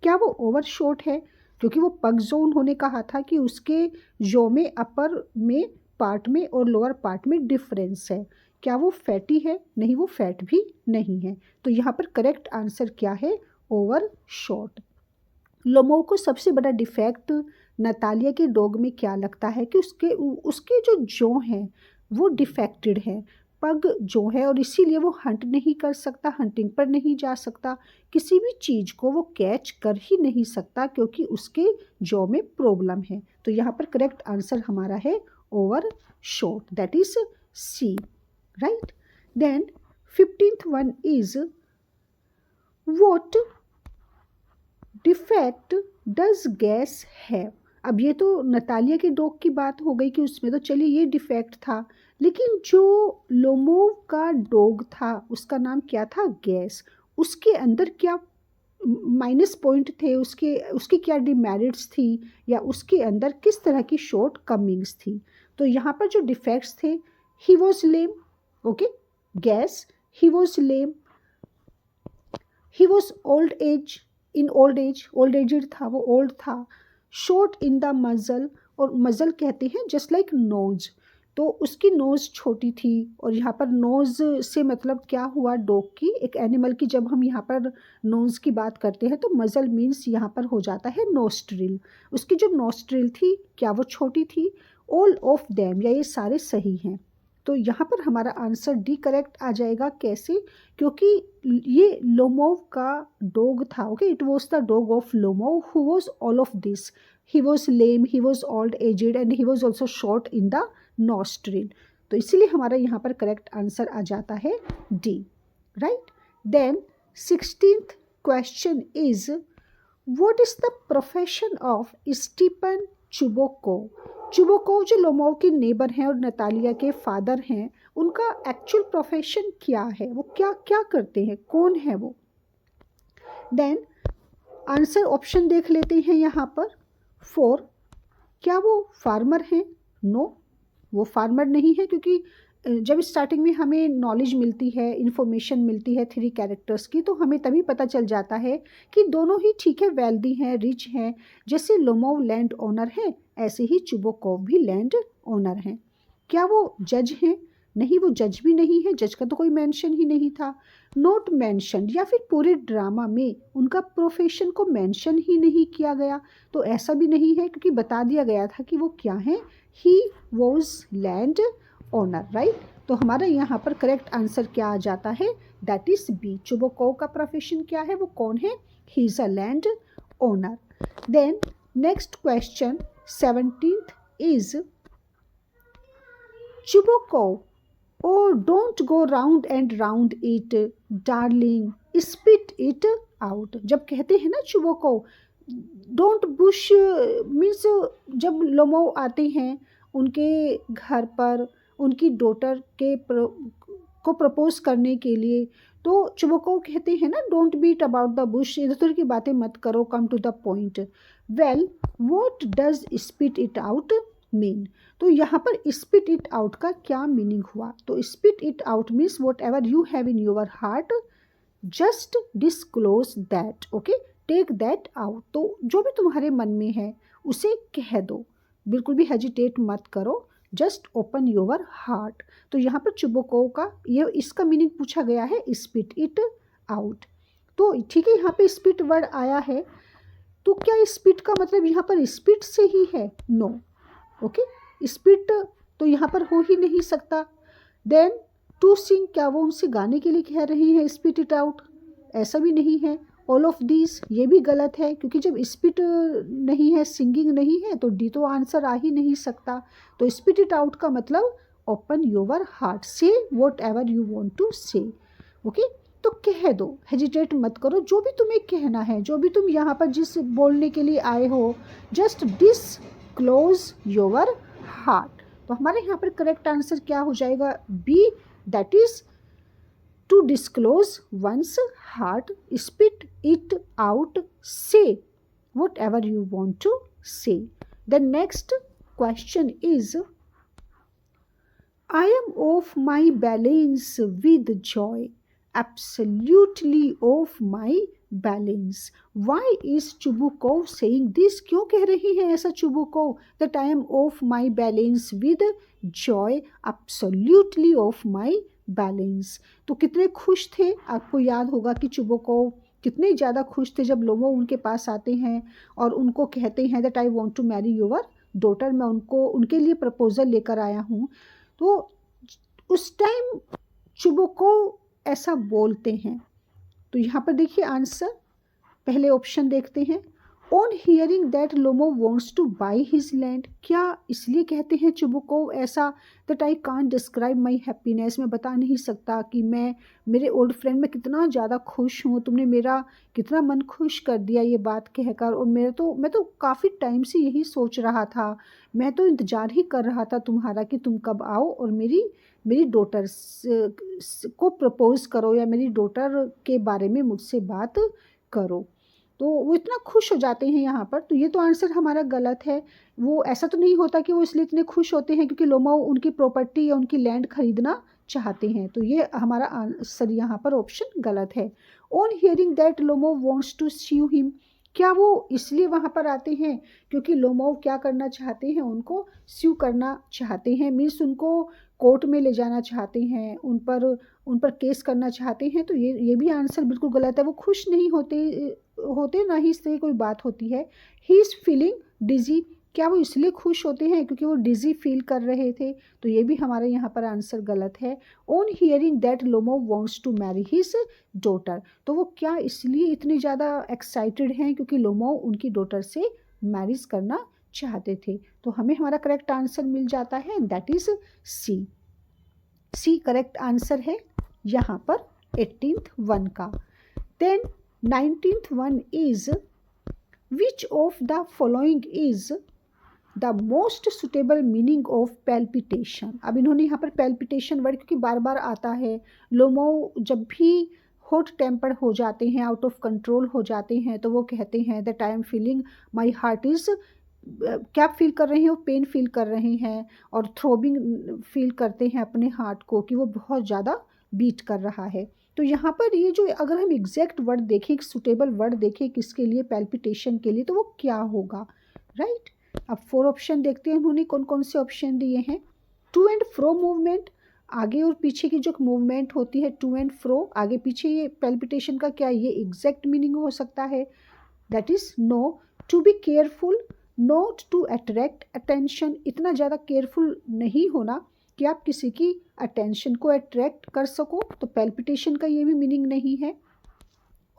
क्या वो ओवर शॉर्ट है? क्योंकि वो पग जोन होने कहा था कि उसके जो में अपर में पार्ट में और लोअर पार्ट में डिफरेंस है। क्या वो फैटी है? नहीं, वो फैट भी नहीं है। तो यहाँ पर करेक्ट आंसर क्या है? Over short. लोमो को सबसे बड़ा डिफेक्ट नतालिया के डॉग में क्या लगता है कि उसके उसके जो जौ हैं वो डिफेक्टेड है, पग जो है, और इसीलिए वो हंट नहीं कर सकता, हंटिंग पर नहीं जा सकता, किसी भी चीज़ को वो कैच कर ही नहीं सकता क्योंकि उसके जौ में प्रॉब्लम है। तो यहाँ पर करेक्ट आंसर हमारा है overshot, that is C, right. Then 15th one is what defect does Guess have. अब ये तो नतालिया के डॉग की बात हो गई कि उसमें तो चलिए ये डिफेक्ट था, लेकिन जो लोमोव का डॉग था उसका नाम क्या था? गैस। उसके अंदर क्या माइनस पॉइंट थे, उसकी क्या डिमेरिट्स थी, या उसके अंदर किस तरह की शॉर्ट कमिंग्स थी? तो यहाँ पर जो डिफेक्ट्स थे, he was lame, okay, Guess, he was lame, he was old age, in old aged था, वो ओल्ड था, शॉर्ट इन द मजल, और मजल कहते हैं जस्ट लाइक नोज, तो उसकी नोज़ छोटी थी। और यहाँ पर नोज़ से मतलब क्या हुआ? डॉग की, एक एनिमल की जब हम यहाँ पर नोज़ की बात करते हैं तो मजल मीन्स यहाँ पर हो जाता है नोस्ट्रिल। उसकी जो नोस्ट्रिल थी क्या वो छोटी थी? ऑल ऑफ देम, या ये सारे सही हैं। तो यहाँ पर हमारा आंसर डी करेक्ट आ जाएगा। कैसे? क्योंकि ये लोमोव का डॉग था, okay, it was the dog of Lomov who was all of this. He was lame, he was old aged and he was also short in the nostril. तो इसीलिए हमारा यहाँ पर करेक्ट आंसर आ जाता है D, right. Then 16th question is what is the profession of Stephen Chubukov. Chubukov जो Lomov के नेबर हैं और नतालिया के फादर हैं, उनका एक्चुअल प्रोफेशन क्या है? वो क्या क्या करते हैं? कौन है वो? देन आंसर ऑप्शन देख लेते हैं यहाँ पर। 4, क्या वो फार्मर हैं? नो, वो फार्मर नहीं है, क्योंकि जब स्टार्टिंग में हमें नॉलेज मिलती है, इन्फॉर्मेशन मिलती है 3 कैरेक्टर्स की, तो हमें तभी पता चल जाता है कि दोनों ही ठीक है, वेल्दी हैं, रिच हैं। जैसे लोमोव लैंड ओनर है, ऐसे ही चुबोकोव भी लैंड ओनर हैं। क्या वो जज हैं? नहीं, वो जज भी नहीं है, जज का तो कोई मेंशन ही नहीं था। नॉट मेंशन, या फिर पूरे ड्रामा में उनका प्रोफेशन को मेंशन ही नहीं किया गया, तो ऐसा भी नहीं है, क्योंकि बता दिया गया था कि वो क्या है, he was land owner, right. तो हमारा यहाँ पर करेक्ट आंसर क्या आ जाता है? That is B. चुबोकोव का प्रोफेशन क्या है? वो कौन है? He is a land owner. Then next question 17th is Chubukov, oh don't go round and round it darling, spit it out। जब कहते हैं ना चुबोकोव, डोंट बुश मीन्स जब लोमोव आते हैं उनके घर पर उनकी डॉटर के को प्रपोज करने के लिए, तो चुबोकोव कहते हैं ना, don't beat about the bush, इधर उधर की बातें मत करो, come to the point. Well what does spit it out mean? तो यहाँ पर स्पिट इट आउट का क्या मीनिंग हुआ? तो spit it out means whatever you have in your heart just disclose that, okay, take that out. तो जो भी तुम्हारे मन में है उसे कह दो, बिल्कुल भी हेजिटेट मत करो, जस्ट ओपन योर हार्ट। तो यहाँ पर चुबोकोव का ये इसका मीनिंग पूछा गया है, स्पिट इट आउट। तो ठीक है, यहाँ पे स्पिट वर्ड आया है, तो क्या स्पिट का मतलब यहाँ पर स्पिट से ही है? नो, ओके, स्पिट तो यहाँ पर हो ही नहीं सकता। देन टू सिंग, क्या वो उनसे गाने के लिए कह रहे हैं स्पिट इट आउट? ऐसा भी नहीं है। ऑल ऑफ दिस, ये भी गलत है, क्योंकि जब स्पिट नहीं है, सिंगिंग नहीं है, तो डी तो आंसर आ ही नहीं सकता। तो स्पिट इट आउट का मतलब open your heart, say whatever you want to say, okay. तो कह दो, हेजिटेट मत करो, जो भी तुम्हें कहना है, जो भी तुम यहाँ पर जिस बोलने के लिए आए हो, जस्ट डिस्क्लोज योर हार्ट। तो हमारे यहाँ पर करेक्ट आंसर क्या हो जाएगा? B, that is to disclose one's heart, spit it out, say whatever you want to say. The next question is I am off my balance with joy absolutely off my balance. Why is Chubukov saying this? क्यों कह रही है ऐसा Chubukov? That I am off my balance with joy, absolutely off my balance. तो कितने खुश थे, आपको याद होगा कि Chubukov कितने ज़्यादा खुश थे जब लोमो उनके पास आते हैं और उनको कहते हैं that I want to marry your daughter, मैं उनके लिए प्रपोजल लेकर आया हूँ। तो उस टाइम चुबुकोव ऐसा बोलते हैं। तो यहाँ पर देखिए आंसर, पहले ऑप्शन देखते हैं। On hearing that Lomov wants to buy his land, क्या इसलिए कहते हैं चुबुकोव ऐसा that I can't describe my happiness, मैं बता नहीं सकता कि मैं मेरे ओल्ड फ्रेंड में कितना ज़्यादा खुश हूँ, तुमने मेरा कितना मन खुश कर दिया ये बात कहकर। और मैं तो काफ़ी टाइम से यही सोच रहा था, मैं तो इंतज़ार ही कर रहा था तुम्हारा कि तुम कब आओ और मेरी डॉटर को प्रपोज़ करो या मेरी डॉटर के बारे में मुझसे बात करो। तो वो इतना खुश हो जाते हैं यहाँ पर। तो ये तो आंसर हमारा गलत है। वो ऐसा तो नहीं होता कि वो इसलिए इतने खुश होते हैं क्योंकि लोमो उनकी प्रॉपर्टी या उनकी लैंड खरीदना चाहते हैं। तो ये हमारा आंसर यहाँ पर ऑप्शन गलत है। On hearing that Lomov wants to sue him, क्या वो इसलिए वहाँ पर आते हैं क्योंकि लोमो क्या करना चाहते हैं, उनको स्यू करना चाहते हैं, मीन्स उनको कोर्ट में ले जाना चाहते हैं, उन पर केस करना चाहते हैं। तो ये भी आंसर बिल्कुल गलत है। वो खुश नहीं होते ना ही इससे कोई बात होती है। ही इज़ फीलिंग डिजी, क्या वो इसलिए खुश होते हैं क्योंकि वो डिजी फील कर रहे थे? तो ये भी हमारे यहाँ पर आंसर गलत है। On hearing that Lomov wants to marry his daughter, तो वो क्या इसलिए इतने ज़्यादा एक्साइटेड हैं क्योंकि लोमो उनकी डॉटर से मैरिज करना चाहते थे? तो हमें हमारा करेक्ट आंसर मिल जाता है, that is C correct answer है यहाँ पर 18th वन का। Then 19th one is which of the following is the most suitable meaning of palpitation. अब इन्होंने यहाँ पर पैल्पिटेशन वर्ड क्योंकि बार बार आता है, लोमो जब भी हॉट टेम्पर हो जाते हैं, आउट ऑफ कंट्रोल हो जाते हैं, तो वो कहते हैं that I am feeling my heart is, क्या फील कर रहे हैं, वो पेन फील कर रहे हैं और थ्रोबिंग फील करते हैं अपने हार्ट को कि वो बहुत ज़्यादा बीट कर रहा है। तो यहाँ पर ये जो अगर हम एग्जैक्ट वर्ड देखें, एक सुटेबल वर्ड देखें किसके लिए, पैल्पिटेशन के लिए, तो वो क्या होगा, राइट? अब 4 ऑप्शन देखते हैं उन्होंने कौन कौन से ऑप्शन दिए हैं। टू एंड फ्रो मूवमेंट, आगे और पीछे की जो मूवमेंट होती है टू एंड फ्रो, आगे पीछे, ये पैल्पिटेशन का क्या ये एग्जैक्ट मीनिंग हो सकता है? That is no. To be careful, not to attract attention, इतना ज़्यादा केयरफुल नहीं होना कि आप किसी की अटेंशन को अट्रैक्ट कर सको, तो पैल्पिटेशन का ये भी मीनिंग नहीं है।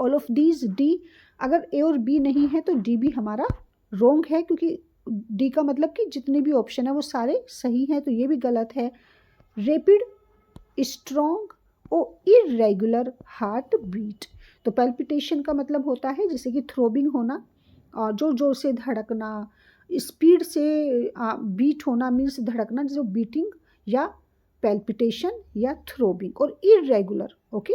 ऑल ऑफ दीज, डी, अगर ए और बी नहीं है तो डी भी हमारा रॉन्ग है क्योंकि डी का मतलब कि जितने भी ऑप्शन है वो सारे सही हैं, तो ये भी गलत है। रेपिड, स्ट्रॉन्ग और इरेगुलर हार्ट बीट, तो पैल्पिटेशन का मतलब होता है जैसे कि थ्रोबिंग होना और जोर जोर से धड़कना, स्पीड से बीट होना मीन्स धड़कना, जो बीटिंग या पैल्पिटेशन या थ्रोबिंग, और इरेगुलर, ओके,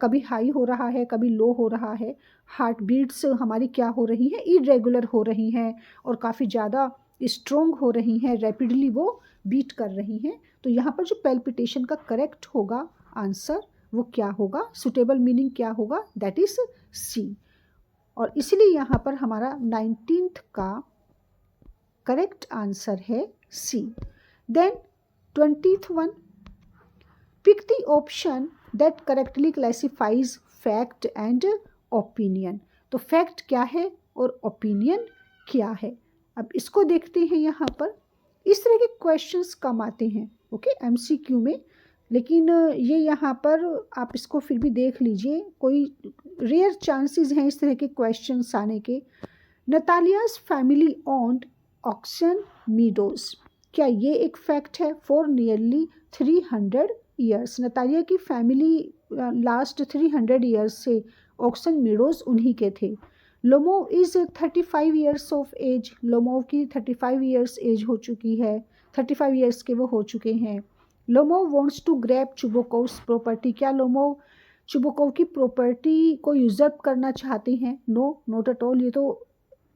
कभी हाई हो रहा है कभी लो हो रहा है, हार्ट बीट्स हमारी क्या हो रही हैं, इरेगुलर हो रही हैं और काफ़ी ज़्यादा स्ट्रोंग हो रही हैं, रैपिडली वो बीट कर रही हैं। तो यहाँ पर जो पैल्पिटेशन का करेक्ट होगा आंसर वो क्या होगा, सुटेबल मीनिंग क्या होगा, दैट इज सी। और इसलिए यहाँ पर हमारा 19th का करेक्ट आंसर है C. Then 20th one, pick the option that correctly classifies fact and opinion, तो फैक्ट क्या है और ओपिनियन क्या है। अब इसको देखते हैं। यहाँ पर इस तरह के क्वेश्चंस कम आते हैं, ओके, एमसीक्यू में, लेकिन ये यहाँ पर आप इसको फिर भी देख लीजिए, कोई रेयर चांसेस हैं इस तरह के क्वेश्चंस आने के। नतालियाज फैमिली ओन्ड ऑक्सन मीडोज, क्या ये एक फैक्ट है? फॉर नियरली 300 ईयर्स, नतालिया की फैमिली लास्ट 300 ईयर्स से ऑक्सन मीडोज उन्हीं के थे। लोमो इज़ 35 ईयर्स ऑफ एज, लोमो की 35 ईयर्स एज हो चुकी है, 35 ईयर्स के वो हो चुके हैं। लोमो वॉन्ट्स टू ग्रैब चुबुकोव्स प्रॉपर्टी, क्या लोमो चुबुकोव की प्रॉपर्टी को यूजर्प करना चाहते हैं? No, not at all. ये तो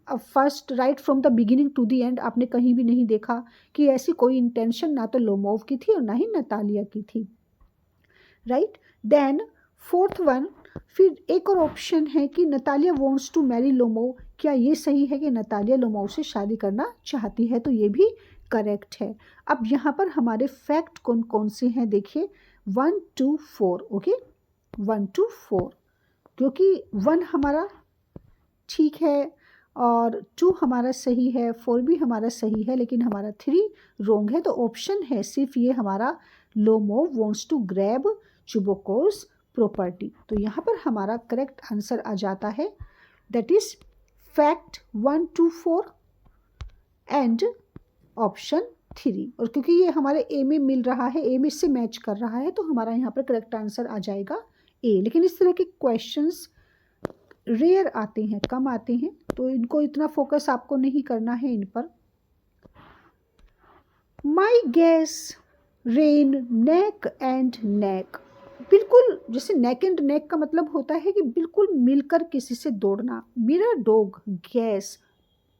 first right from the beginning to the end आपने कहीं भी नहीं देखा कि ऐसी कोई इंटेंशन ना तो लोमोव की थी और ना ही नतालिया की थी, राइट? देन फोर्थ वन, फिर एक और ऑप्शन है कि नतालिया वॉन्ट्स टू मैरी लोमो। क्या ये सही है कि नतालिया लोमो से शादी करना चाहती है? तो ये भी करेक्ट है। अब यहाँ पर हमारे फैक्ट कौन कौन से हैं देखिए, 1 2 4। ओके, 1 2 4, क्योंकि 1 हमारा ठीक है और 2 हमारा सही है, 4 भी हमारा सही है, लेकिन हमारा 3 रॉन्ग है। तो ऑप्शन है सिर्फ ये हमारा, लोमो वॉन्ट्स टू ग्रैब चुबोकोस प्रॉपर्टी। तो यहाँ पर हमारा करेक्ट आंसर आ जाता है, that is fact 1 2 4 and option 3। और क्योंकि ये हमारे ए में मिल रहा है, ए में इससे मैच कर रहा है, तो हमारा यहाँ पर करेक्ट आंसर आ जाएगा ए। लेकिन इस तरह के क्वेश्चंस रेयर आते हैं, कम आते हैं, तो इनको इतना फोकस आपको नहीं करना है इन पर। My Guess ran neck and neck, बिल्कुल जैसे नेक एंड नेक का मतलब होता है कि बिल्कुल मिलकर किसी से दौड़ना। मेरा dog gas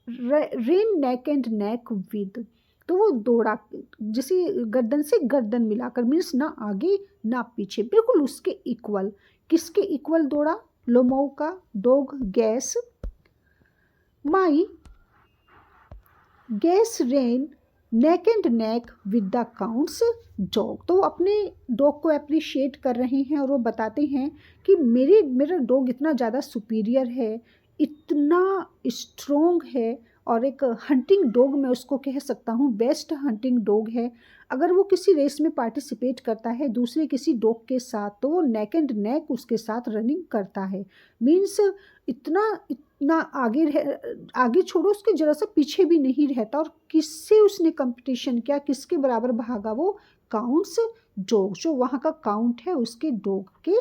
ran neck and neck with, तो वो दौड़ा जैसे गर्दन से गर्दन मिलाकर, मीन्स ना आगे ना पीछे, बिल्कुल उसके इक्वल। किसके इक्वल दौड़ा? लोमो का dog gas. My Guess ran neck and neck with the counts dog, तो वो अपने डॉग को अप्रिशिएट कर रहे हैं और वो बताते हैं कि मेरा डॉग इतना ज़्यादा सुपीरियर है, इतना स्ट्रोंग है, और एक हंटिंग डॉग मैं उसको कह सकता हूँ, बेस्ट हंटिंग डॉग है। अगर वो किसी रेस में पार्टिसिपेट करता है दूसरे किसी डॉग के साथ, तो वो नेक एंड नेक उसके साथ रनिंग करता है। मीन्स इतना आगे छोड़ो, उसके जरा सा पीछे भी नहीं रहता। और किससे उसने कंपटीशन किया, किसके बराबर भागा? वो काउंट्स डॉग, जो वहाँ का काउंट है उसके डॉग के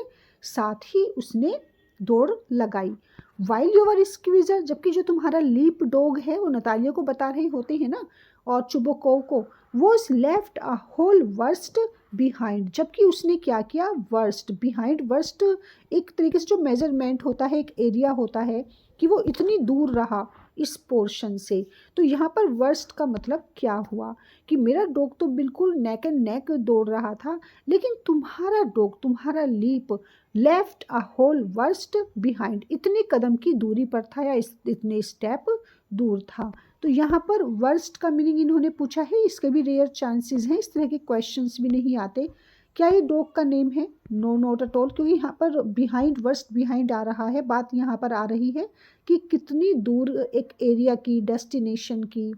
साथ ही उसने दौड़ लगाई। वाइल यूर स्क्वीजर, जबकि जो तुम्हारा लीप डॉग है वो नतालिया को बता रहे होते हैं ना, और चुबोकोव को, वो left a whole verst behind, जबकि उसने क्या किया? Worst behind. वर्स्ट एक तरीके से जो मेजरमेंट होता है, एक एरिया होता है कि वो इतनी दूर रहा इस पोर्शन से। तो यहाँ पर वर्स्ट का मतलब क्या हुआ कि मेरा डॉग तो बिल्कुल नेक एंड नेक दौड़ रहा था, लेकिन तुम्हारा डॉग, तुम्हारा leap left a whole verst behind, इतने कदम की दूरी पर था, या इतने स्टेप दूर था। तो यहाँ पर वर्स्ट का मीनिंग इन्होंने पूछा है, इसके भी रेयर चांसेस हैं, इस तरह के क्वेश्चंस भी नहीं आते। क्या ये डॉग का नेम है? नो, नॉट एट ऑल, क्योंकि यहाँ पर बिहाइंड, वर्स्ट बिहाइंड आ रहा है। बात यहाँ पर आ रही है कि कितनी दूर एक एरिया की, डेस्टिनेशन की,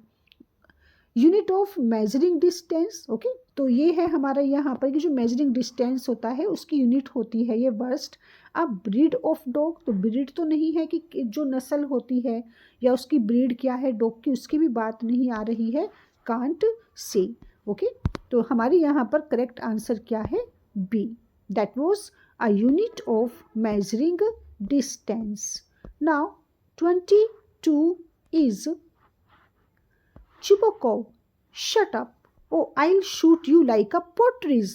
unit of measuring distance. Okay, तो ये है हमारा यहाँ पर कि जो मेजरिंग डिस्टेंस होता है उसकी यूनिट होती है ये वर्स्ट। अब ब्रीड ऑफ डॉग, तो ब्रीड तो नहीं है कि जो नस्ल होती है या उसकी ब्रीड क्या है डॉग की, उसकी भी बात नहीं आ रही है, कांट से। ओके, तो हमारी यहाँ पर करेक्ट आंसर क्या है? B, that was a unit of measuring distance. Now 22 is Chibokov, shut up, oh I'll shoot you like a portrait।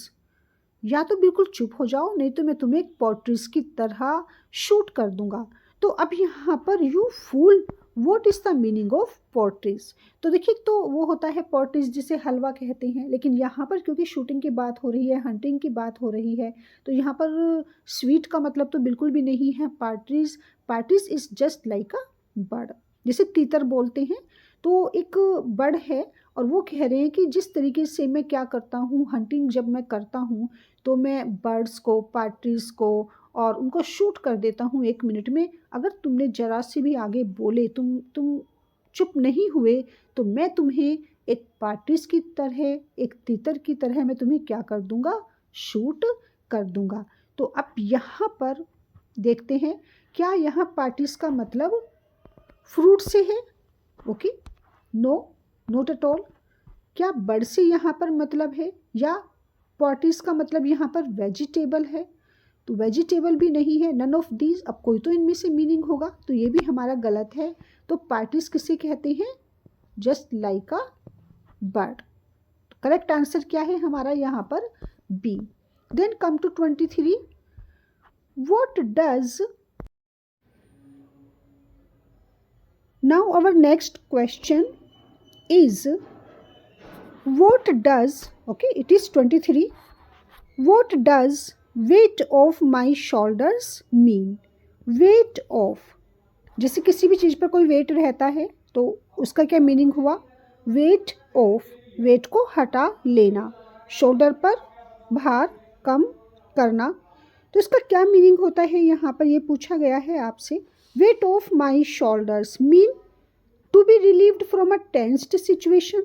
या तो बिल्कुल चुप हो जाओ, नहीं तो मैं तुम्हें एक पोर्ट्रेट की तरह शूट कर दूंगा। तो अब यहाँ पर you fool, what is the meaning of portrait? तो देखिए, तो वो होता है पोर्ट्रेट जिसे हलवा कहते हैं, लेकिन यहाँ पर क्योंकि शूटिंग की बात हो रही है, हंटिंग की बात हो रही है, तो यहाँ पर स्वीट का मतलब तो बिल्कुल भी नहीं है। Parties is just like a bird, जैसे तीतर बोलते हैं, तो एक बर्ड है, और वो कह रहे हैं कि जिस तरीके से मैं क्या करता हूँ, हंटिंग जब मैं करता हूँ तो मैं बर्ड्स को, पार्ट्रीज को, और उनको शूट कर देता हूँ 1 मिनट में। अगर तुमने जरा से भी आगे बोले, तुम चुप नहीं हुए, तो मैं तुम्हें एक पार्ट्रीज की तरह, एक तीतर की तरह मैं तुम्हें क्या कर दूंगा? शूट कर दूंगा। तो अब यहाँ पर देखते हैं, क्या यहाँ पार्ट्रीज का मतलब फ्रूट से है? Okay, no, not at all. क्या बर्ड से यहाँ पर मतलब है, या पार्टीज का मतलब यहाँ पर वेजिटेबल है? तो वेजिटेबल भी नहीं है, नन ऑफ दीज। अब कोई तो इनमें से मीनिंग होगा, तो ये भी हमारा गलत है। तो पार्टीज किसे कहते हैं? Just like a bird. Correct answer क्या है हमारा यहाँ पर? B. Then come to 23, what does, now our next question is what does, okay, it is 23, what does wait off my shoulders mean, weight of, जैसे किसी भी चीज़ पर कोई वेट रहता है तो उसका क्या मीनिंग हुआ, वेट ऑफ, वेट को हटा लेना, शोल्डर पर भार कम करना, तो इसका क्या मीनिंग होता है यहाँ पर ये पूछा गया है आपसे। Weight off my shoulders mean to be relieved from a tensed situation,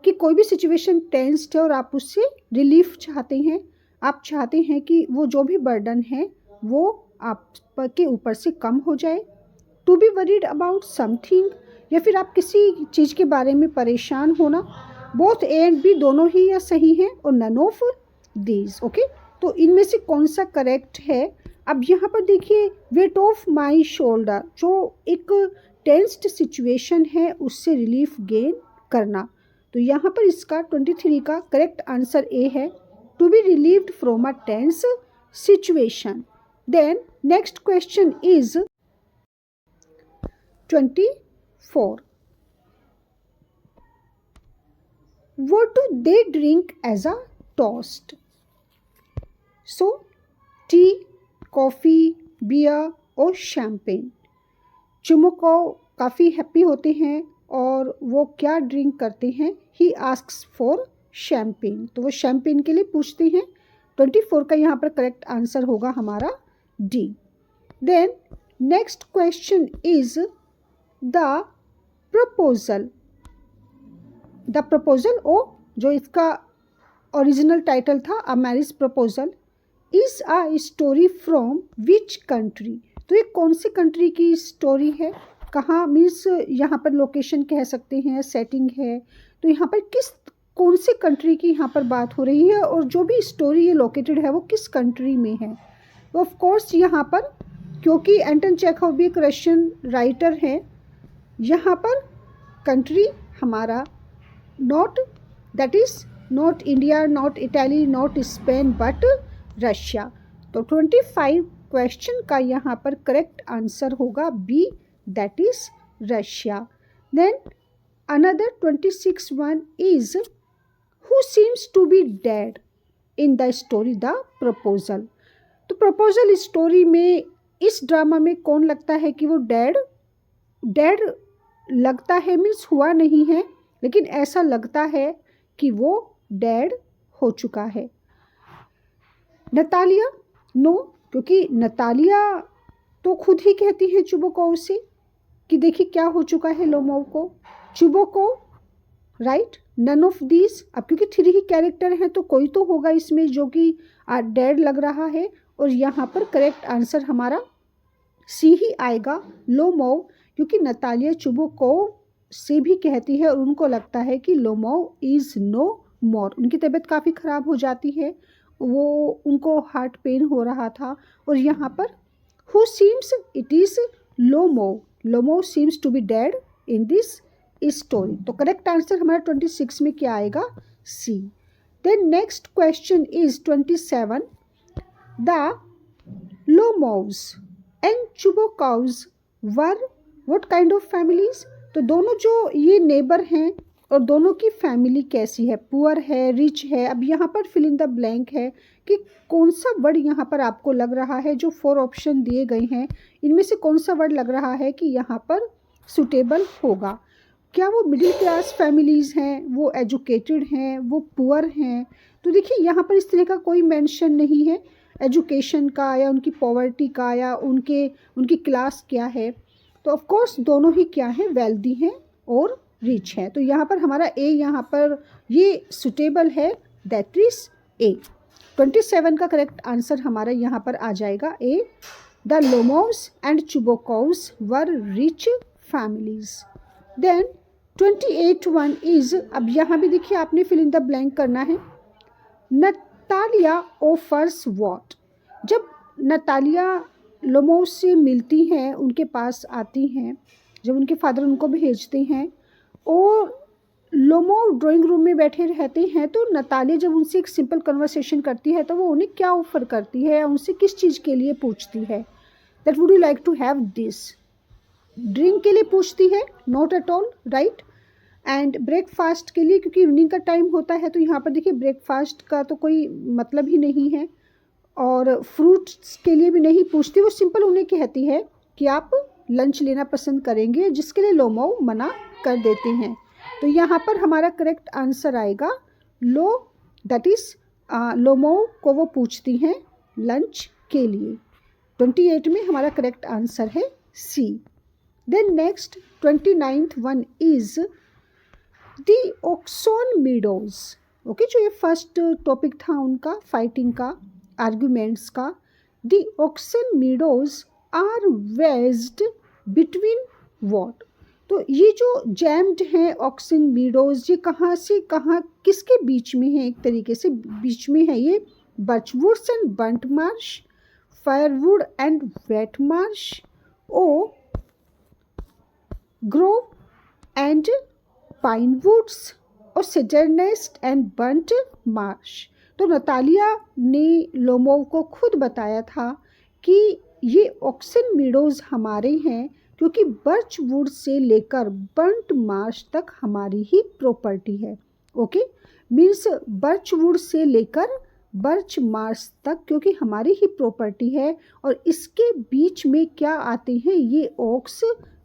कि कोई भी सिचुएशन टेंस्ड है और आप उससे रिलीफ चाहते हैं, आप चाहते हैं कि वो जो भी बर्डन है वो आपके ऊपर से कम हो जाए। To be worried about something, या फिर आप किसी चीज़ के बारे में परेशान होना। बोथ ए एंड बी दोनों ही या सही हैं और नन ऑफ दीज। ओके, तो इनमें से कौन सा करेक्ट है। अब यहाँ पर देखिए वेट ऑफ माई शोल्डर, जो एक टेंस्ड सिचुएशन है उससे रिलीफ गेन करना, तो यहाँ पर इसका 23 का करेक्ट आंसर ए है, to be relieved from a tense situation. Then next question is 24. What do they drink as a toast? So, tea, coffee, beer और champagne. चुमुको काफ़ी हैप्पी होते हैं और वो क्या ड्रिंक करते हैं, ही आस्क्स फॉर शैम्पेन, तो वो शैम्पेन के लिए पूछते हैं। 24 का यहाँ पर करेक्ट आंसर होगा हमारा D. Then next question is the proposal. The proposal oh जो इसका ओरिजिनल टाइटल था a marriage proposal is a story from which country, तो ये कौन सी कंट्री की स्टोरी है, कहाँ मीन्स यहाँ पर लोकेशन कह सकते हैं, सेटिंग है, तो यहाँ पर कौन सी कंट्री की यहाँ पर बात हो रही है और जो भी स्टोरी ये लोकेटेड है वो किस कंट्री में है। तो ऑफ कोर्स यहाँ पर क्योंकि एंटन चेखव भी एक रशियन राइटर है, यहाँ पर कंट्री हमारा not, that is not India, not Italy, not Spain but Russia. तो 25 क्वेश्चन का यहाँ पर करेक्ट आंसर होगा B, that is Russia. Then another 26 one is who seems to be dead in the story the proposal. तो proposal story में इस drama में कौन लगता है कि वो डेड लगता है, मीन्स हुआ नहीं है लेकिन ऐसा लगता है कि वो डेड हो चुका है। नतालिया नो, क्योंकि नतालिया तो खुद ही कहती है चुबोकोव से कि देखिए क्या हो चुका है लोमोव को। चुबोकोव राइट, नन ऑफ दीज, अब क्योंकि 3 ही कैरेक्टर हैं तो कोई तो होगा इसमें जो कि डेड लग रहा है, और यहाँ पर करेक्ट आंसर हमारा सी ही आएगा, लोमोव, क्योंकि नतालिया चुबोकोव से भी कहती है और उनको लगता है कि लोमोव इज़ नो मोर, उनकी तबीयत काफ़ी ख़राब हो जाती है, वो उनको हार्ट पेन हो रहा था, और यहाँ पर who seems, it is Lomov, Lomov seems to be dead in this story. तो करेक्ट आंसर हमारा 26 में क्या आएगा, C. Then next question is 27, the Lomovs and Chubukovs were what kind of families. तो दोनों जो ये नेबर हैं और दोनों की फैमिली कैसी है, पुअर है, रिच है। अब यहाँ पर फिल इन द ब्लैंक है कि कौन सा वर्ड यहाँ पर आपको लग रहा है, जो 4 ऑप्शन दिए गए हैं इनमें से कौन सा वर्ड लग रहा है कि यहाँ पर सुटेबल होगा। क्या वो मिडिल क्लास फैमिलीज़ हैं, वो एजुकेटेड हैं, वो पुअर हैं। तो देखिए यहाँ पर इस तरह का कोई मेंशन नहीं है एजुकेशन का या उनकी पॉवर्टी का या उनकी क्लास क्या है। तो ऑफ कोर्स दोनों ही क्या है, वेल्दी हैं और रिच है। तो यहाँ पर हमारा ए यहाँ पर ये सुटेबल है, दैट इज ए। 27 का करेक्ट आंसर हमारा यहाँ पर आ जाएगा A, the Lomovs and Chubukovs were rich families. Then 28 one is, अब यहाँ भी देखिए आपने फिल इन द ब्लैंक करना है। नतालिया ऑफर्स व्हाट, जब नतालिया लोमोव से मिलती हैं, उनके पास आती हैं, जब उनके फादर उनको भेजते हैं और लोमोव ड्राइंग रूम में बैठे रहते हैं, तो नतालिया जब उनसे एक सिंपल कन्वर्सेशन करती है तो वो उन्हें क्या ऑफ़र करती है, उनसे किस चीज़ के लिए पूछती है, that would you like to have this, drink के लिए पूछती है, not at all right. And breakfast के लिए, क्योंकि इवनिंग का टाइम होता है, तो यहाँ पर देखिए ब्रेकफास्ट का तो कोई मतलब ही नहीं है। और फ्रूट्स के लिए भी नहीं पूछती, वो सिंपल उन्हें कहती है कि आप लंच लेना पसंद करेंगे, जिसके लिए लोमोव मना कर देते हैं। तो यहाँ पर हमारा करेक्ट आंसर आएगा लो, दैट इज लोमोव को वो पूछती हैं लंच के लिए। 28 में हमारा करेक्ट आंसर है C. Then next 29th one is the oxen meadows. Okay, जो ये फर्स्ट टॉपिक था उनका फाइटिंग का, आर्ग्यूमेंट्स का। The oxen meadows are wedged between what. तो ये जो जैम्ड हैं ऑक्सन मीडोज, ये कहाँ से कहाँ किसके बीच में है? एक तरीके से बीच में है ये birchwoods and burnt marsh, firewood and wet marsh, oak grove and pine woods, और सिडरनेस्ट एंड बंट मार्श। तो नतालिया ने लोमोव को खुद बताया था कि ये ऑक्सन मीडोज हमारे हैं, क्योंकि बर्च वुड से लेकर बंट मार्श तक हमारी ही प्रॉपर्टी है। Okay, means birch would say लेकर बर्च मार्श तक क्योंकि हमारी ही प्रॉपर्टी है, और इसके बीच में क्या आते हैं? ये ऑक्स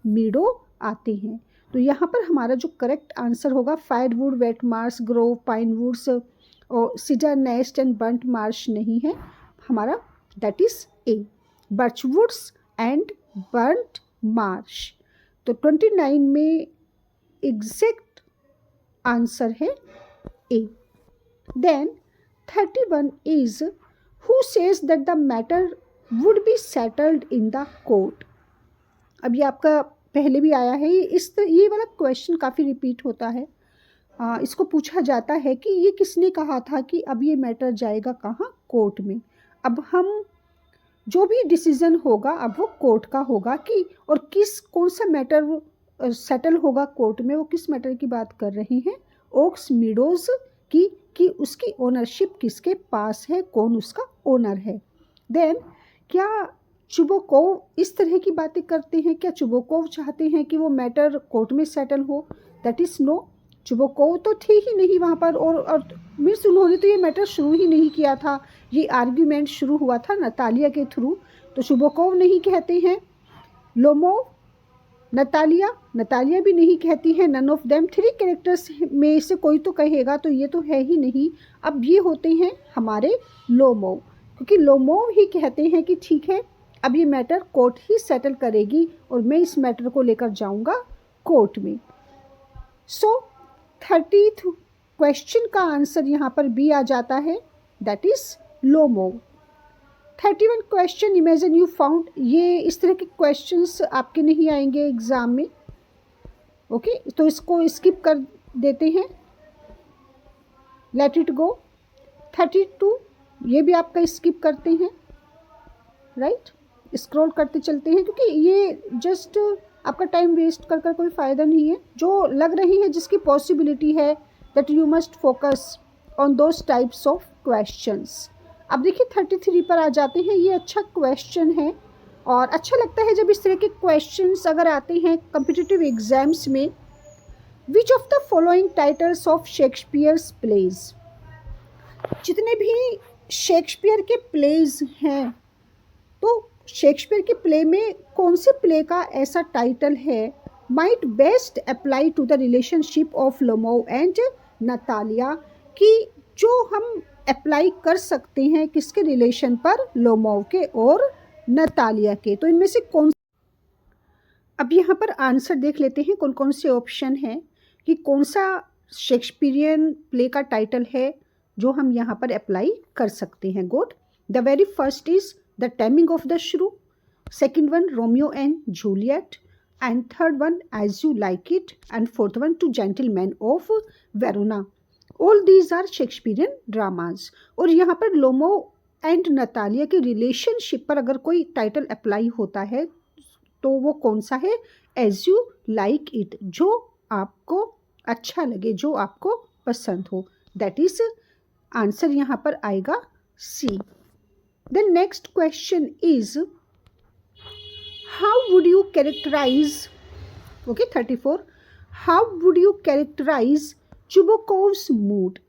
मीडो आते हैं। तो यहाँ पर हमारा जो करेक्ट आंसर होगा firewood, wet marsh, grove, pine woods और cedar nest and burnt marsh नहीं है हमारा, that is A, birchwoods and burnt marsh. तो 29 में एग्जैक्ट आंसर है A. Then 31 is who says that the matter would be settled in the court. अब ये आपका पहले भी आया है, ये वाला क्वेश्चन काफ़ी रिपीट होता है। इसको पूछा जाता है कि ये किसने कहा था कि अब ये मैटर जाएगा कहाँ? कोर्ट में। अब हम जो भी डिसीजन होगा अब वो कोर्ट का होगा कि और कौन सा मैटर सेटल होगा कोर्ट में, वो किस मैटर की बात कर रहे हैं? ओक्स मीडोज की, कि उसकी ओनरशिप किसके पास है, कौन उसका ओनर है। देन क्या चुबोकोव इस तरह की बातें करते हैं? क्या चुबोकोव चाहते हैं कि वो मैटर कोर्ट में सेटल हो? That is no. चुबोकोव तो थे ही नहीं वहाँ पर, और मीन्स उन्होंने तो ये मैटर शुरू ही नहीं किया था, ये आर्ग्यूमेंट शुरू हुआ था नतालिया के थ्रू। तो चुबोकोव नहीं कहते हैं, लोमोव, नतालिया भी नहीं कहती है, नन ऑफ देम। 3 कैरेक्टर्स में से कोई तो कहेगा, तो ये तो है ही नहीं। अब ये होते हैं हमारे लोमोव, क्योंकि लोमोव ही कहते हैं कि ठीक है अब ये मैटर कोर्ट ही सेटल करेगी और मैं इस मैटर को लेकर जाऊंगा कोर्ट में। सो 30th क्वेश्चन का आंसर यहाँ पर बी आ जाता है, that is Lomov. 31 question, imagine you found. ये इस तरह के क्वेश्चंस आपके नहीं आएंगे एग्जाम में। ओके, तो इसको स्किप कर देते हैं, लेट इट गो। 32 ये भी आपका स्किप करते हैं, राइट, स्क्रॉल करते चलते हैं, क्योंकि ये जस्ट आपका टाइम वेस्ट कर कोई फ़ायदा नहीं है। जो लग रही है, जिसकी पॉसिबिलिटी है, that you must focus on those types of questions. अब देखिए 33 पर आ जाते हैं। ये अच्छा क्वेश्चन है और अच्छा लगता है जब इस तरह के क्वेश्चंस अगर आते हैं कॉम्पिटिटिव एग्जाम्स में। Which of the following titles of Shakespeare's plays. जितने भी शेक्सपियर के प्लेज हैं, तो शेक्सपियर के प्ले में कौन से प्ले का ऐसा टाइटल है might best apply to the relationship of Lomov and Natalia, कि जो हम अप्लाई कर सकते हैं किसके रिलेशन पर? लोमोव के और नतालिया के। तो इनमें से कौन, अब यहाँ पर आंसर देख लेते हैं कौन कौन से ऑप्शन हैं कि कौन सा शेक्सपियरियन प्ले का टाइटल है जो हम यहाँ पर अप्लाई कर सकते हैं। Good. The very first is the taming of the shrew, second one Romeo and Juliet, and third one as you like it, and fourth one two gentlemen of Verona. All these are Shakespearean dramas. और यहाँ पर Lomov and Natalia के relationship पर अगर कोई title apply होता है तो वो कौन सा है? एज यू लाइक इट, जो आपको अच्छा लगे, जो आपको पसंद हो, दैट इज आंसर यहाँ पर आएगा सी। The next question is, how would you characterize, okay, 34, how would you characterize Chubakov's mood?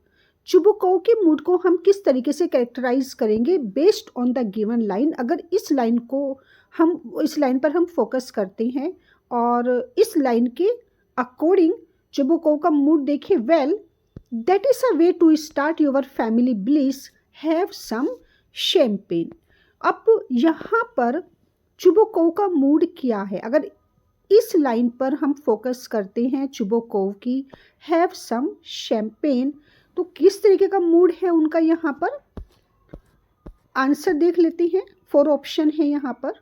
Chubukov के मूड को हम किस तरीके से कैरेक्टराइज करेंगे based on the given line. अगर इस लाइन पर हम फोकस करते हैं और इस लाइन के अकॉर्डिंग चुबुकोव का मूड देखिए, well that is a way to start your family bliss, have some champagne. अब यहाँ पर चुबुकोव का मूड क्या है, अगर इस लाइन पर हम फोकस करते हैं चुबुकोव की, हैव सम शैम्पेन, तो किस तरीके का मूड है उनका यहाँ पर। आंसर देख लेते हैं, 4 ऑप्शन है यहाँ पर।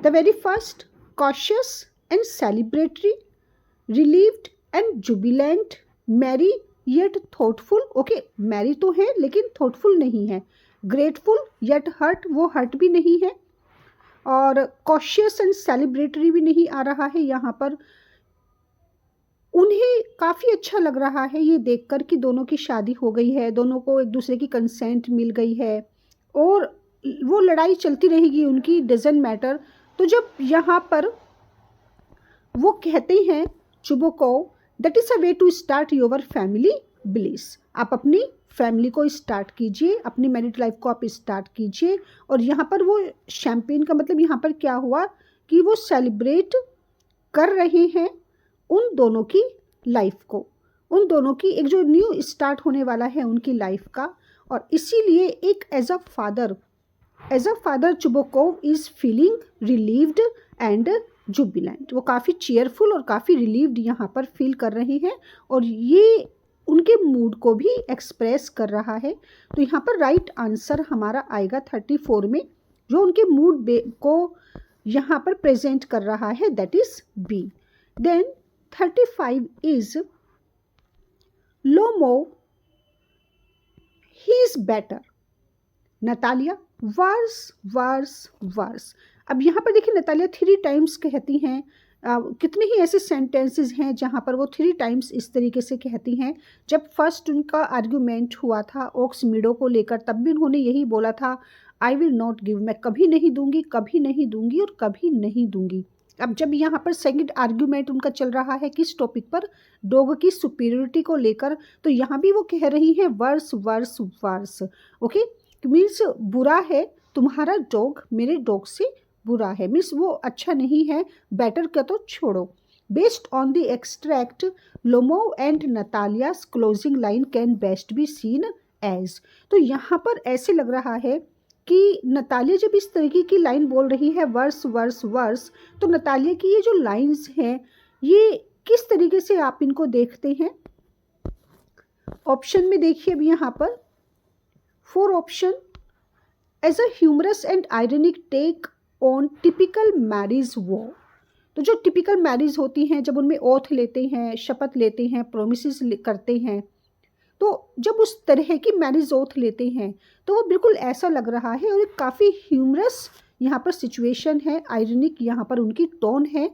The very first, cautious and celebratory, relieved and jubilant, merry yet thoughtful, okay merry तो है लेकिन थॉटफुल नहीं है, ग्रेटफुल येट हर्ट, वो हर्ट भी नहीं है, और कॉशियस एंड सेलिब्रेटरी भी नहीं आ रहा है यहाँ पर। उन्हें काफ़ी अच्छा लग रहा है ये देखकर कि दोनों की शादी हो गई है, दोनों को एक दूसरे की कंसेंट मिल गई है और वो लड़ाई चलती रहेगी उनकी, डजंट मैटर। तो जब यहाँ पर वो कहते हैं Chubukov, that is a way to start your family bliss, आप अपनी फैमिली को स्टार्ट कीजिए, अपनी मैरिड लाइफ को आप स्टार्ट कीजिए। और यहाँ पर वो शैम्पेन का मतलब यहाँ पर क्या हुआ कि वो सेलिब्रेट कर रहे हैं उन दोनों की लाइफ को, उन दोनों की एक जो न्यू स्टार्ट होने वाला है उनकी लाइफ का। और इसीलिए एक as a father Chubukov is feeling relieved and jubilant, वो काफ़ी चेयरफुल और काफ़ी रिलीव्ड यहाँ पर फील कर रहे हैं और ये उनके मूड को भी एक्सप्रेस कर रहा है। तो यहाँ पर राइट आंसर हमारा आएगा 34 में, जो उनके मूड को यहाँ पर प्रेजेंट कर रहा है, that is B. Then 35 is Lomov, he is better, Natalia worse worse worse. अब यहाँ पर देखिए नतालिया 3 टाइम्स कहती हैं, कितने ही ऐसे सेंटेंसेस हैं जहाँ पर वो 3 टाइम्स इस तरीके से कहती हैं। जब फर्स्ट उनका आर्ग्यूमेंट हुआ था ओक्स मीडो को लेकर, तब भी उन्होंने यही बोला था, आई विल नॉट गिव, मैं कभी नहीं दूंगी, कभी नहीं दूंगी और कभी नहीं दूंगी। अब जब यहाँ पर सेकंड आर्ग्यूमेंट उनका चल रहा है किस टॉपिक पर, डॉग की सुपीरियरिटी को लेकर, तो यहाँ भी वो कह रही हैं worse worse worse, okay means बुरा है तुम्हारा डॉग मेरे डॉग से बुरा है, मीन्स वो अच्छा नहीं है, बेटर का तो छोड़ो। Based on the extract, Lomov and Natalia's closing line can best be seen as, तो यहाँ पर ऐसे लग रहा है कि नतालिया जब इस तरीके की लाइन बोल रही है वर्स वर्स वर्स, तो नतालिया की ये जो लाइंस हैं ये किस तरीके से आप इनको देखते हैं। ऑप्शन में देखिए अब यहाँ पर 4 option, as a humorous and ironic take on typical marriage वो, तो जो टिपिकल मैरिज होती हैं जब उनमें ओथ लेते हैं, शपथ लेते हैं, प्रोमिसेस करते हैं, तो जब उस तरह की मैरिज ओथ लेते हैं तो वो बिल्कुल ऐसा लग रहा है और काफ़ी ह्यूमरस यहाँ पर सिचुएशन है, आयरनिक यहाँ पर उनकी टोन है,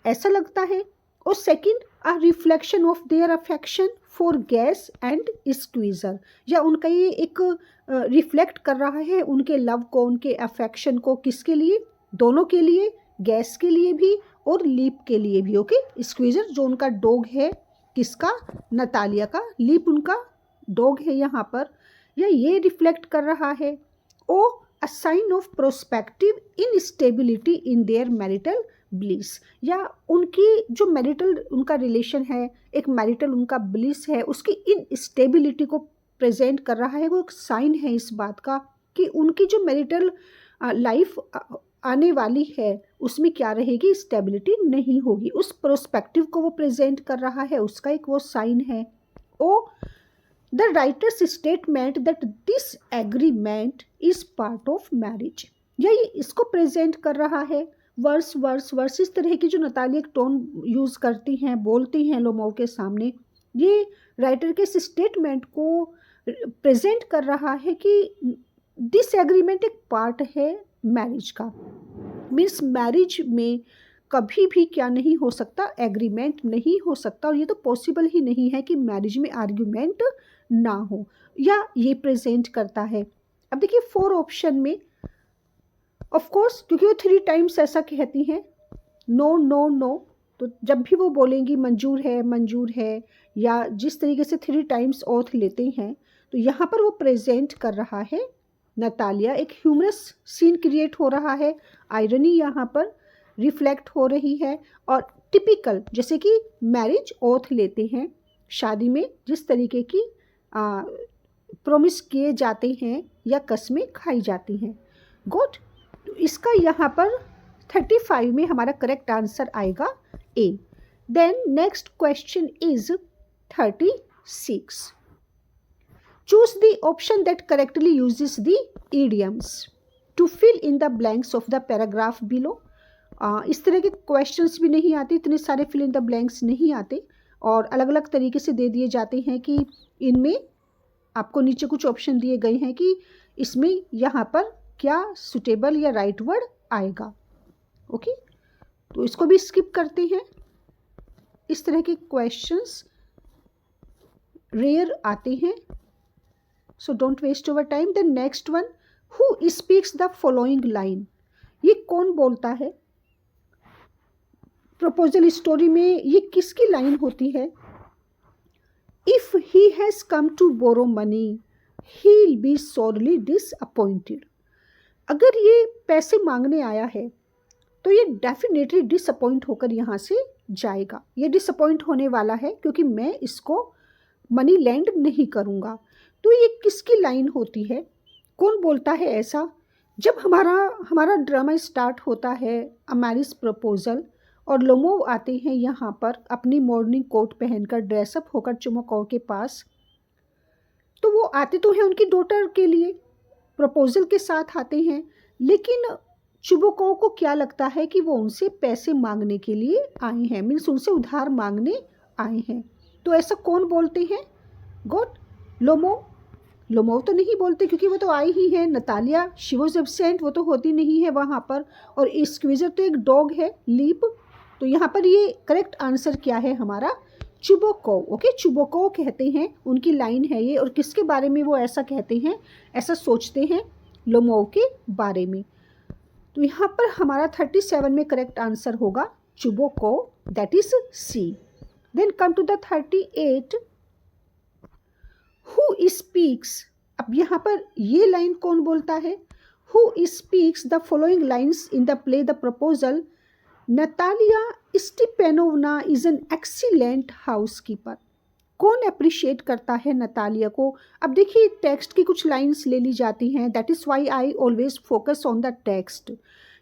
ऐसा लगता है। और second, a reflection of their affection for gas and squeezer, या उनका ये एक रिफ्लेक्ट कर रहा है उनके लव को, उनके अफेक्शन को, किसके लिए, दोनों के लिए, गैस के लिए भी और लीप के लिए भी, ओके स्क्वीज़र जो उनका डॉग है, किसका, नतालिया का, लीप उनका डॉग है यहाँ पर, या ये रिफ्लेक्ट कर रहा है। Oh a sign of prospective instability in their marital bliss, या उनकी जो मैरिटल उनका रिलेशन है, एक मैरिटल उनका ब्लिस है, उसकी इनस्टेबिलिटी को प्रेजेंट कर रहा है। वो एक साइन है इस बात का कि उनकी जो मैरिटल लाइफ आने वाली है उसमें क्या रहेगी, स्टेबिलिटी नहीं होगी, उस प्रोस्पेक्टिव को वो प्रेजेंट कर रहा है, उसका एक वो साइन है। Oh the writer's statement that this agreement is part of marriage, या ये इसको प्रेजेंट कर रहा है, वर्स वर्स वर्स इस तरह की जो नतालिया टोन यूज़ करती हैं, बोलती हैं लोमो के सामने, ये राइटर के इस स्टेटमेंट को प्रेजेंट कर रहा है कि दिस एग्रीमेंट एक पार्ट है मैरिज का, मीन्स मैरिज में कभी भी क्या नहीं हो सकता, एग्रीमेंट नहीं हो सकता, और ये तो पॉसिबल ही नहीं है कि मैरिज में आर्ग्यूमेंट ना हो, या ये प्रेजेंट करता है। अब देखिए 4 ऑप्शन में ऑफ कोर्स क्योंकि वो 3 टाइम्स ऐसा कहती हैं, नो नो नो, तो जब भी वो बोलेंगी मंजूर है या जिस तरीके से 3 टाइम्स ओथ लेते हैं, तो यहाँ पर वो प्रेजेंट कर रहा है नतालिया, एक ह्यूमरस सीन क्रिएट हो रहा है, आयरनी यहाँ पर रिफ्लेक्ट हो रही है। और टिपिकल जैसे कि मैरिज ओथ लेते हैं, शादी में जिस तरीके की प्रॉमिस किए जाते हैं या कस्में खाई जाती हैं। गुड, तो इसका यहाँ पर 35 में हमारा करेक्ट आंसर आएगा A. Then next question is 36. Choose the option that correctly uses the idioms to fill in the blanks of the paragraph below. इस तरह के क्वेश्चंस भी नहीं आते, इतने सारे फिल इन द ब्लैंक्स नहीं आते और अलग अलग तरीके से दे दिए जाते हैं कि इनमें आपको नीचे कुछ ऑप्शन दिए गए हैं कि इसमें यहाँ पर क्या सुटेबल या राइट वर्ड आएगा। ओके, तो इसको भी स्किप करते हैं। इस तरह के क्वेश्चंस रेयर आते हैं, so don't waste your time. The next one, who speaks the following line? ये कौन बोलता है? प्रपोजल स्टोरी में ये किसकी लाइन होती है? If he has come to borrow money, he'll be sorely disappointed. अगर ये पैसे मांगने आया है तो ये डेफिनेटली डिसअपॉइंट होकर यहाँ से जाएगा। ये डिसअपॉइंट होने वाला है क्योंकि मैं इसको मनी लैंड नहीं करूँगा। तो ये किसकी लाइन होती है? कौन बोलता है ऐसा? जब हमारा ड्रामा स्टार्ट होता है अ मैरिज प्रपोजल और लोमोव आते हैं यहाँ पर अपनी मॉर्निंग कोट पहनकर ड्रेसअप होकर चुमोकोव के पास, तो वो आते तो हैं उनकी डॉटर के लिए, प्रपोजल के साथ आते हैं, लेकिन चुबोकोव को क्या लगता है कि वो उनसे पैसे मांगने के लिए आए हैं, मीन्स उनसे उधार मांगने आए हैं। तो ऐसा कौन बोलते हैं? गुड, लोमोव तो नहीं बोलते क्योंकि वो तो आई ही है। नतालिया शी वॉज एब्सेंट, वो तो होती नहीं है वहाँ पर। और स्क्वीजर तो एक डॉग है, लीप। तो यहाँ पर ये करेक्ट आंसर क्या है हमारा? चुबोकोव। ओके, चुबोकोव कहते हैं, उनकी लाइन है ये। और किसके बारे में वो ऐसा कहते हैं, ऐसा सोचते हैं? लोमोव के बारे में। तो यहाँ पर हमारा 37 में करेक्ट आंसर होगा Chubukov, that is C. Then come to the 38, who speaks. अब यहाँ पर ये लाइन कौन बोलता है? Who speaks the following lines in the play the proposal? Natalia Stepanovna is an excellent housekeeper. कौन अप्रिशिएट करता है नतालिया को? अब देखिए टेक्स्ट की कुछ लाइन्स ले ली जाती हैं, that is Y I always focus on the text,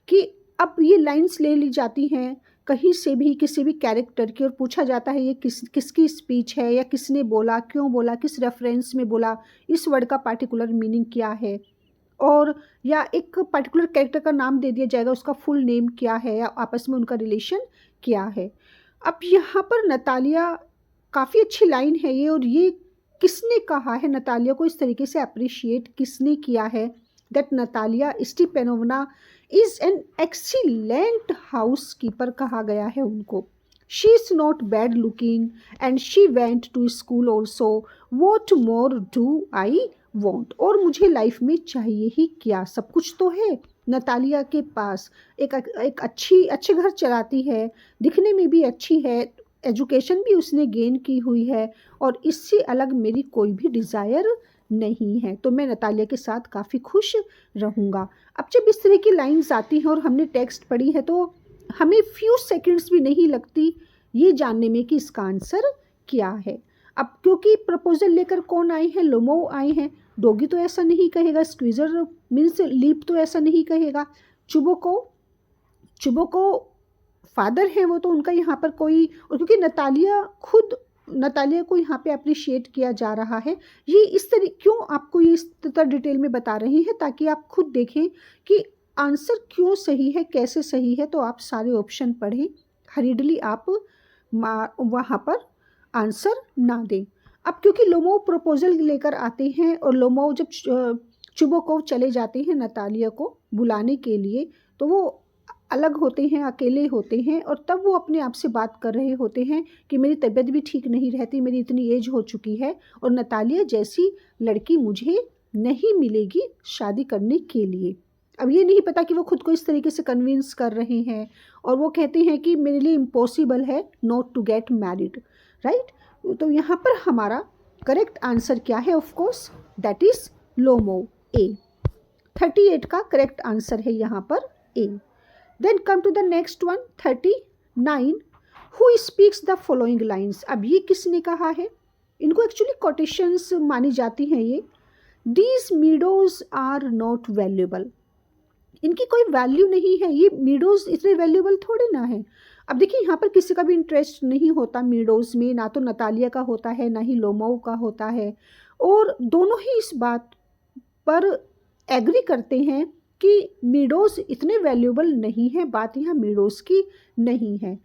कि अब ये लाइन्स ले ली जाती हैं कहीं से भी, किसी भी कैरेक्टर की, और पूछा जाता है ये किसकी स्पीच है या किसने बोला, क्यों बोला, किस रेफरेंस में बोला, इस वर्ड का पार्टिकुलर मीनिंग क्या है, और या एक पर्टिकुलर कैरेक्टर का नाम दे दिया जाएगा, उसका फुल नेम क्या है या आपस में उनका रिलेशन क्या है। अब यहाँ पर नतालिया, काफ़ी अच्छी लाइन है ये, और ये किसने कहा है नतालिया को इस तरीके से अप्रिशिएट किसने किया है? That Natalia Stepanovna is an excellent housekeeper कहा गया है उनको। She is not bad looking and she went to school also, what more do I want. और मुझे लाइफ में चाहिए ही क्या, सब कुछ तो है नतालिया के पास। एक अच्छे घर चलाती है, दिखने में भी अच्छी है, एजुकेशन भी उसने गेन की हुई है, और इससे अलग मेरी कोई भी डिज़ायर नहीं है, तो मैं नतालिया के साथ काफ़ी खुश रहूँगा। अब जब इस तरह की लाइंस आती हैं और हमने टेक्स्ट पढ़ी है तो हमें फ्यू सेकंड्स भी नहीं लगती ये जानने में कि इसका आंसर क्या है। अब क्योंकि प्रपोजल लेकर कौन आए हैं? लोमोव आए हैं। डोगी तो ऐसा नहीं कहेगा, स्क्वीजर मीन्स लीप तो ऐसा नहीं कहेगा, चुबोको फादर है वो, तो उनका यहाँ पर कोई, और क्योंकि नतालिया को यहाँ पे अप्रिशिएट किया जा रहा है। ये इस तरह क्यों आपको ये इस तरह डिटेल में बता रही हैं, ताकि आप खुद देखें कि आंसर क्यों सही है, कैसे सही है। तो आप सारे ऑप्शन पढ़ें, हरीडली आप वहाँ पर आंसर ना दें। अब क्योंकि लोमोव प्रपोजल लेकर आते हैं और लोमोव जब चुबोकोव चले जाते हैं नतालिया को बुलाने के लिए, तो वो अलग होते हैं, अकेले होते हैं, और तब वो अपने आप से बात कर रहे होते हैं कि मेरी तबीयत भी ठीक नहीं रहती, मेरी इतनी एज हो चुकी है, और नतालिया जैसी लड़की मुझे नहीं मिलेगी शादी करने के लिए। अब ये नहीं पता कि वो खुद को इस तरीके से कन्विंस कर रहे हैं और वो कहते हैं कि मेरे लिए इम्पॉसिबल है not to get married, right. तो यहाँ पर हमारा करेक्ट आंसर क्या है? Of course that is Lomov, A. 38 का करेक्ट आंसर है यहाँ पर A. Then come to the next one, 39। Who speaks the following lines? अब ये किसने कहा है? इनको एक्चुअली कोटेशंस मानी जाती हैं ये। These meadows are not valuable, इनकी कोई वैल्यू नहीं है, ये मीडोज इतने वैल्यूएबल थोड़े ना है। अब देखिए यहाँ पर किसी का भी इंटरेस्ट नहीं होता मीडोज में, ना तो नतालिया का होता है ना ही लोमो का होता है, और दोनों ही इस बात पर एग्री करते हैं कि मीडोज इतने वैल्यूएबल नहीं है, बात यहाँ मीडोज की नहीं है।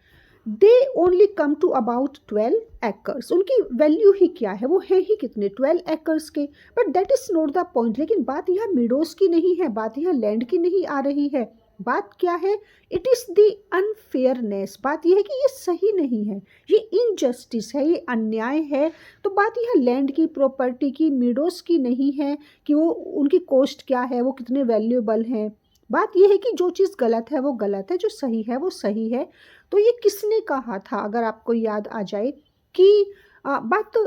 They only come to about 12 acres, उनकी वैल्यू ही क्या है, वो है ही कितने, 12 एकर्स के। But that is not the point. लेकिन बात यहाँ मीडोज की नहीं है, बात यहाँ लैंड की नहीं आ रही है। बात क्या है? It is the unfairness. बात यह है कि ये सही नहीं है, ये इनजस्टिस है, ये अन्याय है। तो बात यहाँ लैंड की, प्रॉपर्टी की, मीडोज की नहीं है कि वो उनकी कॉस्ट क्या है, वो कितने वैल्यूएबल हैं। बात यह है कि जो चीज़ गलत है वो गलत है, जो सही है वो सही है। तो ये किसने कहा था? अगर आपको याद आ जाए कि बात तो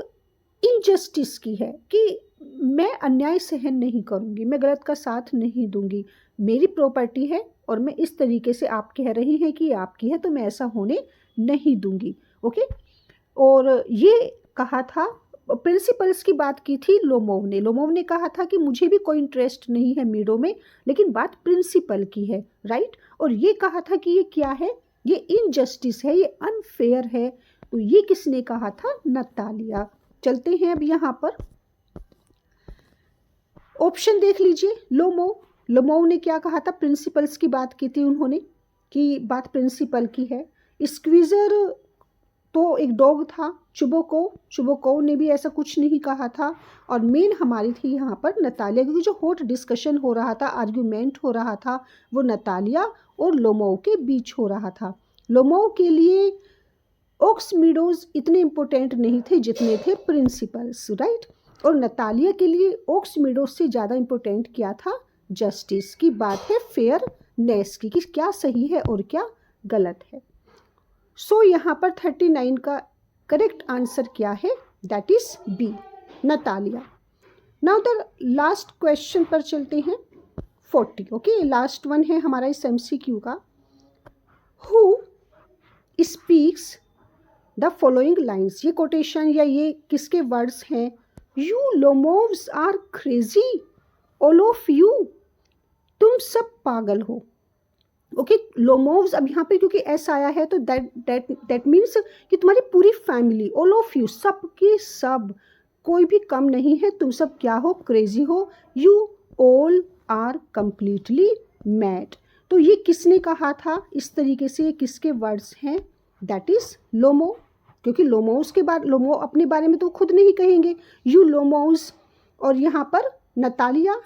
इनजस्टिस की है कि मैं अन्याय सहन नहीं करूँगी, मैं गलत का साथ नहीं दूंगी, मेरी प्रॉपर्टी है और मैं इस तरीके से आप कह रही हैं कि आपकी है, तो मैं ऐसा होने नहीं दूंगी। ओके। और ये कहा था, प्रिंसिपल्स की बात की थी लोमोव ने। लोमोव ने कहा था कि मुझे भी कोई इंटरेस्ट नहीं है मीडो में, लेकिन बात प्रिंसिपल की है, राइट। और ये कहा था कि ये क्या है, ये इनजस्टिस है, ये अनफेयर है। तो ये किसने कहा था? नतालिया। चलते हैं अब यहाँ पर ऑप्शन देख लीजिए। लोमोव ने क्या कहा था? प्रिंसिपल्स की बात की थी उन्होंने कि बात प्रिंसिपल की है। स्क्वीजर तो एक डॉग था। चुबोकोव ने भी ऐसा कुछ नहीं कहा था। और मेन हमारी थी यहाँ पर नतालिया, क्योंकि जो हॉट डिस्कशन हो रहा था, आर्ग्यूमेंट हो रहा था, वो नतालिया और लोमोव के बीच हो रहा था। लोमोव के लिए ओक्स मीडोज इतने इम्पोर्टेंट नहीं थे जितने थे प्रिंसिपल्स, राइट। और नतालिया के लिए ओक्स मीडोज से ज़्यादा इम्पोर्टेंट क्या था? जस्टिस की बात है, फेयरनेस की, कि क्या सही है और क्या गलत है। सो यहाँ पर 39 का करेक्ट आंसर क्या है? That is B, Natalia. Now the last question पर चलते हैं, 40। ओके, लास्ट वन है हमारा इस MCQ का। Who speaks the following lines? ये कोटेशन या ये किसके वर्ड्स हैं? You Lomovs are crazy, all of you, तुम सब पागल हो। ओके, लोमोव्स, अब यहाँ पे क्योंकि एस आया है तो दैट मीन्स कि तुम्हारी पूरी फैमिली, ऑल ऑफ यू, सब के सब, कोई भी कम नहीं है, तुम सब क्या हो? क्रेजी हो। You all are completely mad. तो ये किसने कहा था इस तरीके से? ये किसके वर्ड्स हैं? दैट इज लोमो, क्योंकि लोमोव्स के बाद, लोमो अपने बारे में तो खुद नहीं कहेंगे, यू लोमोव्स। और यहाँ पर नतालिया,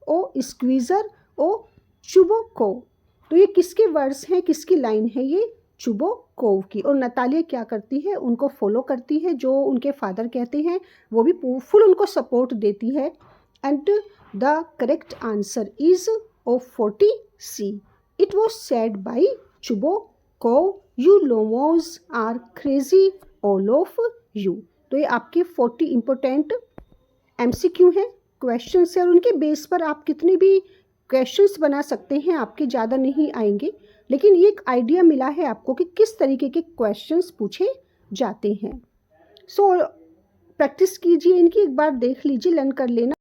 ओ स्क्वीजर, ओ चुबोकोव। तो ये किसके वर्ड्स हैं, किसकी लाइन है? ये चुबोकोव की। और नतालिया क्या करती है? उनको फॉलो करती है, जो उनके फादर कहते हैं वो भी फुल उनको सपोर्ट देती है। And the correct answer is of 40C। It was said by Chubukov, you Lomovs are crazy, all of you. तो ये आपके 40 इंपॉर्टेंट MCQ हैं, क्वेश्चन है, और उनके बेस पर आप कितने भी क्वेश्चंस बना सकते हैं, आपके ज़्यादा नहीं आएंगे, लेकिन ये एक आइडिया मिला है आपको कि किस तरीके के क्वेश्चंस पूछे जाते हैं। सो प्रैक्टिस कीजिए इनकी, एक बार देख लीजिए, लर्न कर लेना।